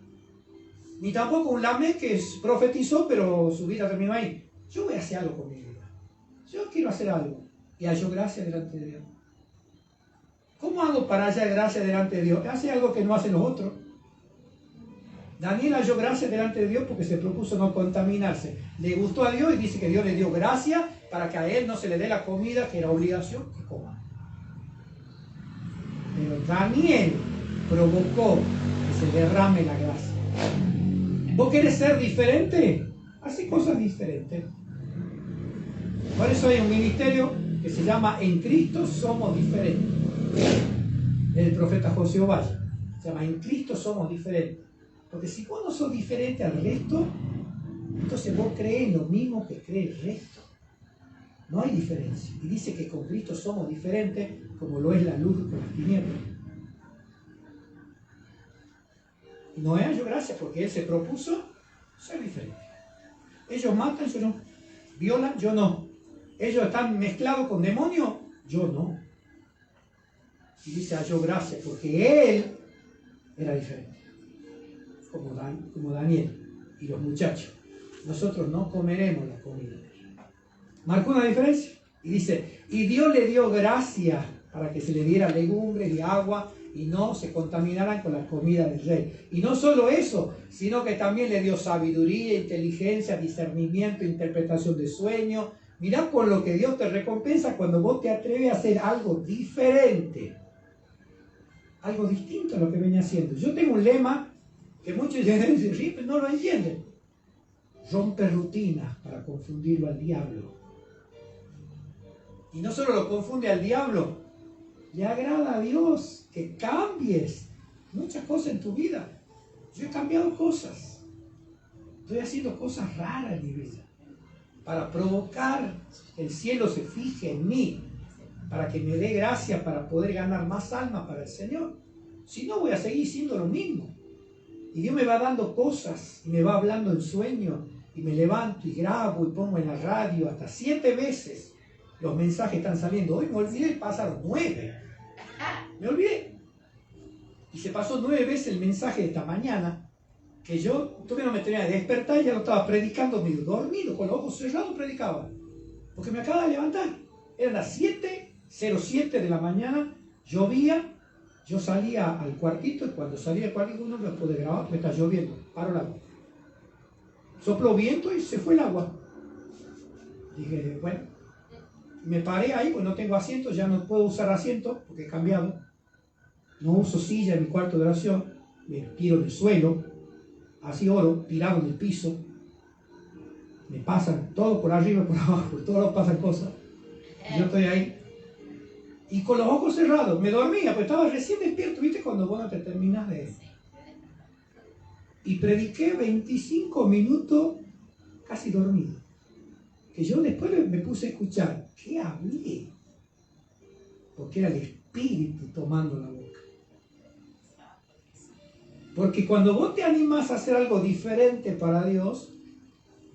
Ni tampoco un Lamec que profetizó, pero su vida terminó ahí. Yo voy a hacer algo con mi vida. Yo quiero hacer algo. Y halló gracia delante de Dios. ¿Cómo hago para hallar gracia delante de Dios? Hace algo que no hacen los otros. Daniel halló gracia delante de Dios porque se propuso no contaminarse. Le gustó a Dios y dice que Dios le dio gracia para que a él no se le dé la comida que era obligación que coma. Pero Daniel provocó que se derrame la gracia. ¿Vos querés ser diferente? Hace cosas diferentes. Por eso hay un ministerio que se llama En Cristo Somos Diferentes. El profeta José Ovalle. Se llama En Cristo Somos Diferentes. Porque si vos no sos diferente al resto, entonces vos crees lo mismo que cree el resto. No hay diferencia. Y dice que con Cristo somos diferentes, como lo es la luz con las tinieblas. Y Noé halló gracia porque él se propuso ser diferente. Ellos matan, yo no. Violan, yo no. Ellos están mezclados con demonios, yo no. Y dice halló gracia porque él era diferente. Como Daniel y los muchachos. Nosotros no comeremos la comida. Marcó una diferencia. Y dice, y Dios le dio gracia para que se le diera legumbres y agua y no se contaminaran con la comida del rey. Y no solo eso, sino que también le dio sabiduría, inteligencia, discernimiento, interpretación de sueños. Mirá por lo que Dios te recompensa cuando vos te atreves a hacer algo diferente. algo distinto a lo que venía haciendo. Yo tengo un lema que muchos dicen, sí, pero no lo entienden. Rompe rutinas para confundirlo al diablo. Y no solo lo confunde al diablo, le agrada a Dios que cambies muchas cosas en tu vida. Yo he cambiado cosas. Estoy haciendo cosas raras en mi vida para provocar que el cielo se fije en mí, para que me dé gracia para poder ganar más almas para el Señor. Si no, voy a seguir siendo lo mismo. Y Dios me va dando cosas, y me va hablando en sueño, y me levanto y grabo y pongo en la radio hasta 7 veces los mensajes están saliendo. Hoy me olvidé, pasaron 9. Me olvidé. Y se pasó 9 veces el mensaje de esta mañana, que yo todavía no me tenía que despertar y ya lo estaba predicando medio dormido, con los ojos cerrados predicaba. Porque me acaba de levantar. Eran las 7:07 de la mañana, llovía, yo salía al cuartito y cuando salía al cuartito no me pude grabar, me está lloviendo, paro el agua. Sopló viento y se fue el agua. Dije, bueno, me paré ahí, pues no tengo asiento, ya no puedo usar asiento porque he cambiado. No uso silla en mi cuarto de oración, me tiro en el suelo, así oro, tirado en el piso. Me pasan todo por arriba y por abajo, por todos lados pasan cosas. Y yo estoy ahí. Y con los ojos cerrados, me dormía, pues estaba recién despierto, ¿viste? Cuando vos no te terminas de... Y prediqué 25 minutos casi dormido. Que yo después me puse a escuchar. ¿Qué hablé? Porque era el Espíritu tomando la boca. Porque cuando vos te animás a hacer algo diferente para Dios,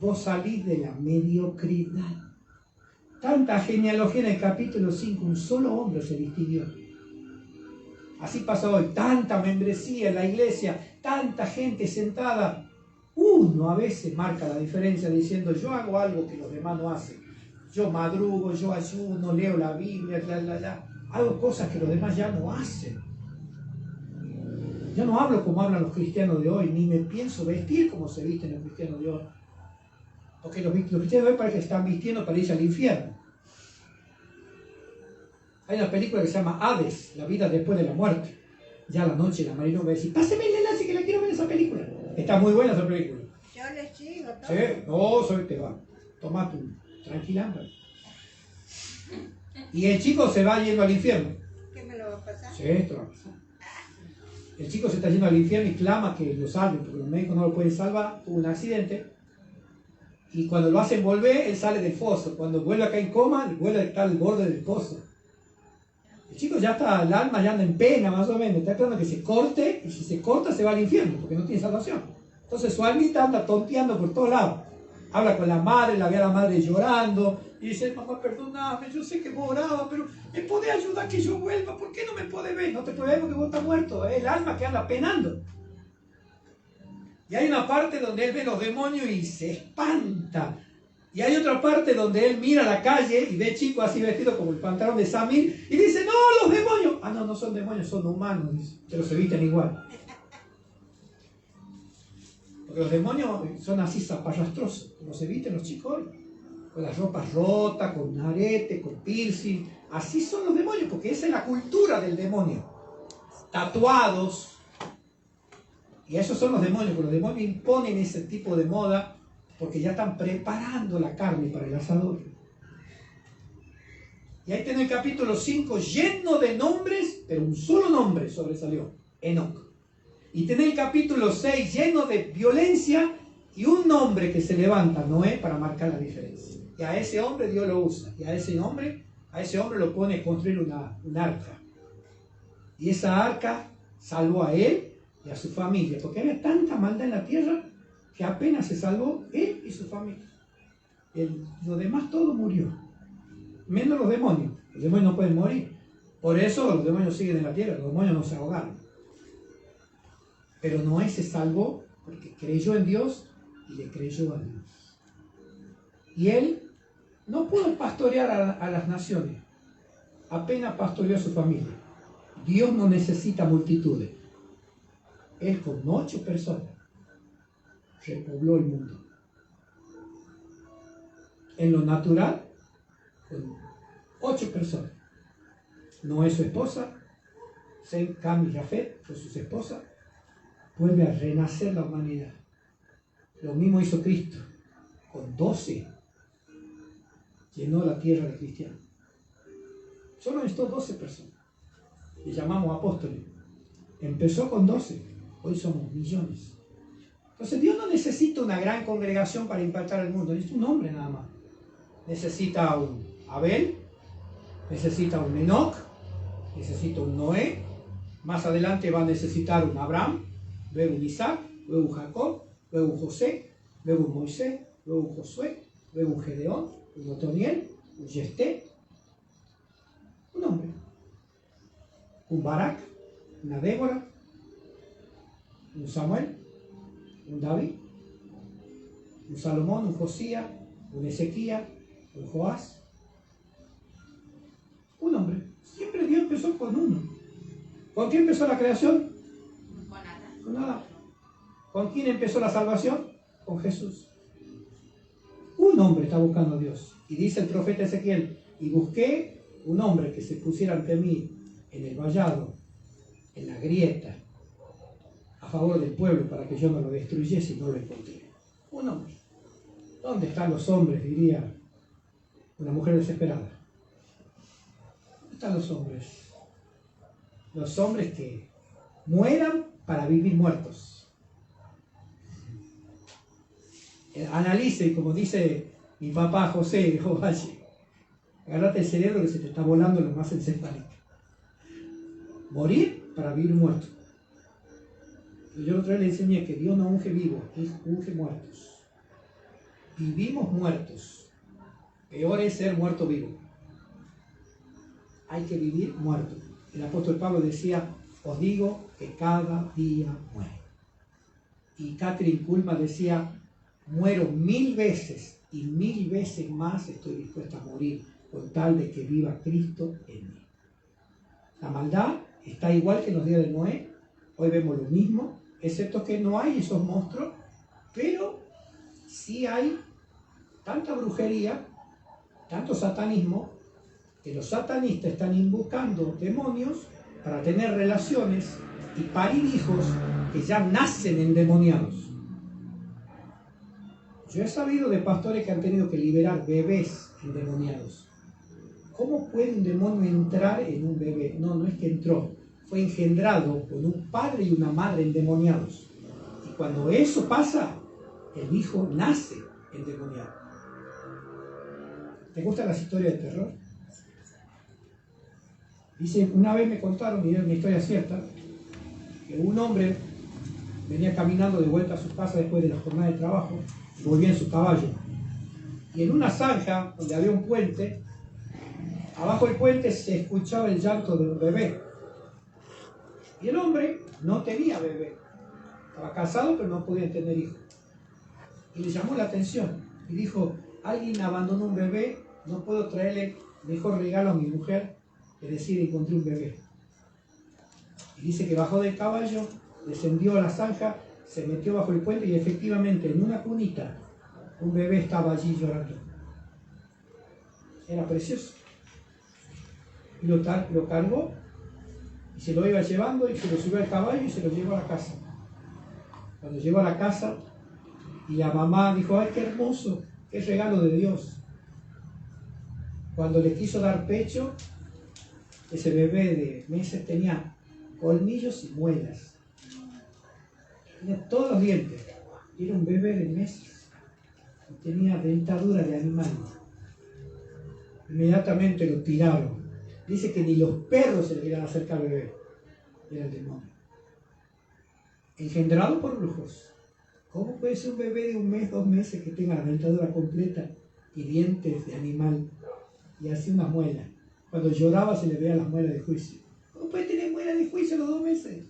vos salís de la mediocridad. Tanta genealogía en el capítulo 5, un solo hombre se distinguió. Así pasa hoy, tanta membresía en la iglesia, tanta gente sentada. Uno a veces marca la diferencia diciendo, yo hago algo que los demás no hacen. Yo madrugo, yo ayuno, leo la Biblia, hago cosas que los demás ya no hacen. Yo no hablo como hablan los cristianos de hoy, ni me pienso vestir como se visten los cristianos de hoy. Porque los cristianos de hoy parece que están vistiendo para irse al infierno. Hay una película que se llama Hades, la vida después de la muerte. Ya a la noche la Marina me va a decir, páseme el enlace que la quiero ver esa película. Está muy buena esa película. Yo les sigo todo. Sí, no, soy te va. Toma tú, tranquila, hombre. Y el chico se va yendo al infierno. ¿Qué me lo va a pasar? Sí, esto va a pasar. El chico se está yendo al infierno y clama que lo salven, porque los médicos no lo pueden salvar, tuvo un accidente. Y cuando lo hacen volver, él sale del foso. Cuando vuelve acá en coma, vuelve a estar al borde del pozo. El chico ya está, el alma ya anda en pena más o menos, está esperando que se corte, y si se corta se va al infierno, porque no tiene salvación. Entonces su almita anda tonteando por todos lados. Habla con la madre, la ve a la madre llorando, y dice, mamá, perdóname, yo sé que vos orabas, pero ¿me podés ayudar que yo vuelva? ¿Por qué no me podés ver? No te puede ver porque vos estás muerto, es el alma que anda penando. Y hay una parte donde él ve los demonios y se espanta. Y hay otra parte donde él mira la calle y ve chicos así vestidos como el pantalón de Samir y dice, no, los demonios. Ah, no, no son demonios, son humanos, dice, pero se visten igual. Porque los demonios son así zaparrastrosos, como se visten los chicos hoy. Con las ropas rotas, con arete, con piercing. Así son los demonios, porque esa es la cultura del demonio. Tatuados. Y esos son los demonios, porque los demonios imponen ese tipo de moda porque ya están preparando la carne para el asador. Y ahí tiene el capítulo 5 lleno de nombres, pero un solo nombre sobresalió, Enoc. Y tiene el capítulo 6 lleno de violencia y un nombre que se levanta, Noé, para marcar la diferencia. Y a ese hombre Dios lo usa. Y a ese hombre lo pone a construir un arca. Y esa arca salvó a él y a su familia, porque había tanta maldad en la tierra que apenas se salvó él y su familia. Lo demás todo murió, menos los demonios. Los demonios no pueden morir, por eso los demonios siguen en la tierra, los demonios no se ahogaron. Pero Noé se salvó porque creyó en Dios y le creyó a Dios. Y él no pudo pastorear a las naciones, apenas pastoreó a su familia. Dios no necesita multitudes. Él con 8 personas repobló el mundo. En lo natural, con 8 personas. Noé, su esposa, Sem, Cam y Jafet, con sus esposas, vuelve a renacer la humanidad. Lo mismo hizo Cristo. Con 12 llenó la tierra de cristianos. Solo necesitó 12 personas. Le llamamos apóstoles. Empezó con 12. Hoy somos millones. Entonces Dios no necesita una gran congregación para impactar al mundo. Necesita un hombre nada más. Necesita un Abel. Necesita un Enoc. Necesita un Noé. Más adelante va a necesitar un Abraham. Luego un Isaac. Luego un Jacob. Luego un José. Luego un Moisés. Luego un Josué. Luego un Gedeón. Un Otoniel. Un Yefté. Un hombre. Un Barak. Una Débora. Un Samuel. Un David. Un Salomón. Un Josías. Un Ezequías. Un Joás. Un hombre. Siempre Dios empezó con uno. ¿Con quién empezó la creación? Con nada. Con nada. ¿Con quién empezó la salvación? Con Jesús. Un hombre está buscando a Dios. Y dice el profeta Ezequiel, y busqué un hombre que se pusiera ante mí en el vallado, en la grieta, a favor del pueblo, para que yo no lo destruyese, y no lo encontré. Un hombre. ¿Dónde están los hombres? Diría una mujer desesperada. ¿Dónde están los hombres? Los hombres que mueran para vivir muertos. Analice, y como dice mi papá José, dijo, vaya, agárrate el cerebro que se te está volando lo más encefálico. Morir para vivir muerto. Yo otra vez le enseñé que Dios no unge vivos, unge muertos. Vivimos muertos. Peor es ser muerto vivo. Hay que vivir muerto. El apóstol Pablo decía, os digo que cada día muero. Y Catherine Kuhlman decía, muero 1000 veces y 1000 veces más estoy dispuesta a morir con tal de que viva Cristo en mí. La maldad está igual que en los días de Noé. Hoy vemos lo mismo, excepto que no hay esos monstruos, pero sí hay tanta brujería, tanto satanismo, que los satanistas están invocando demonios para tener relaciones y parir hijos que ya nacen endemoniados. Yo he sabido de pastores que han tenido que liberar bebés endemoniados. ¿Cómo puede un demonio entrar en un bebé? No, no es que entró. Fue engendrado con un padre y una madre endemoniados. Y cuando eso pasa, el hijo nace endemoniado. ¿Te gustan las historias de terror? Dice, una vez me contaron, y es una historia cierta, que un hombre venía caminando de vuelta a su casa después de la jornada de trabajo, y volvía en su caballo. Y en una zanja donde había un puente, abajo del puente se escuchaba el llanto de un bebé. Y el hombre no tenía bebé. Estaba casado, pero no podía tener hijos. Y le llamó la atención. Y dijo, alguien abandonó un bebé, no puedo traerle mejor regalo a mi mujer, es decir, encontré un bebé. Y dice que bajó del caballo, descendió a la zanja, se metió bajo el puente y efectivamente en una cunita un bebé estaba allí llorando. Era precioso. Y lo cargó y se lo iba llevando y se lo subió al caballo y se lo llevó a la casa. Cuando llegó a la casa y la mamá dijo, ¡ay, qué hermoso! ¡Qué regalo de Dios! Cuando le quiso dar pecho, ese bebé de meses tenía colmillos y muelas. Tenía todos los dientes. Era un bebé de meses. Y tenía dentadura de animal. Inmediatamente lo tiraron. Dice que ni los perros se le querían acercar al bebé. Era el demonio. Engendrado por brujos. ¿Cómo puede ser un bebé de 1 mes, 2 meses que tenga la dentadura completa y dientes de animal y así unas muelas? Cuando lloraba se le veían las muelas de juicio. ¿Cómo puede tener muelas de juicio a los 2 meses?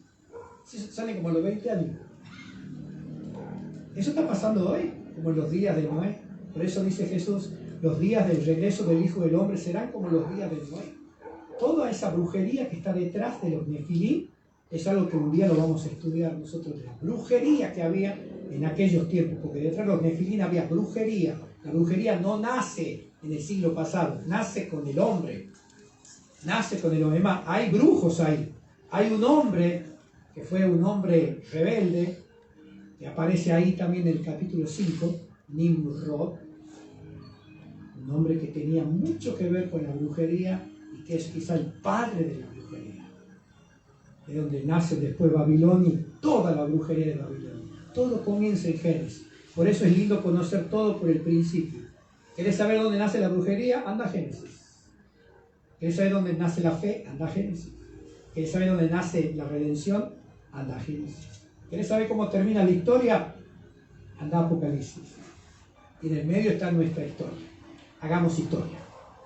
Si salen como a los 20 años. Eso está pasando hoy, como en los días de Noé. Por eso dice Jesús, los días del regreso del Hijo del Hombre serán como los días de Noé. Toda esa brujería que está detrás de los Nefilim es algo que un día lo vamos a estudiar nosotros, de la brujería que había en aquellos tiempos, porque detrás de los Nefilim había brujería. La brujería no nace en el siglo pasado, nace con el hombre. Nace con el hombre. Además, hay brujos ahí. Hay un hombre que fue un hombre rebelde, que aparece ahí también en el capítulo 5, Nimrod, un hombre que tenía mucho que ver con la brujería y que es quizá el padre de la brujería, de donde nace después Babilonia y toda la brujería de Babilonia. Todo comienza en Génesis. Por eso es lindo conocer todo por el principio. ¿Querés saber dónde nace la brujería? Anda a Génesis. ¿Querés saber dónde nace la fe? Anda a Génesis. ¿Querés saber dónde nace la redención? Anda a Génesis. ¿Querés saber cómo termina la historia? Anda a Apocalipsis. Y en el medio está nuestra historia. Hagamos historia.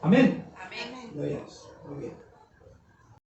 Amén. Amén. Lo es. Muy bien.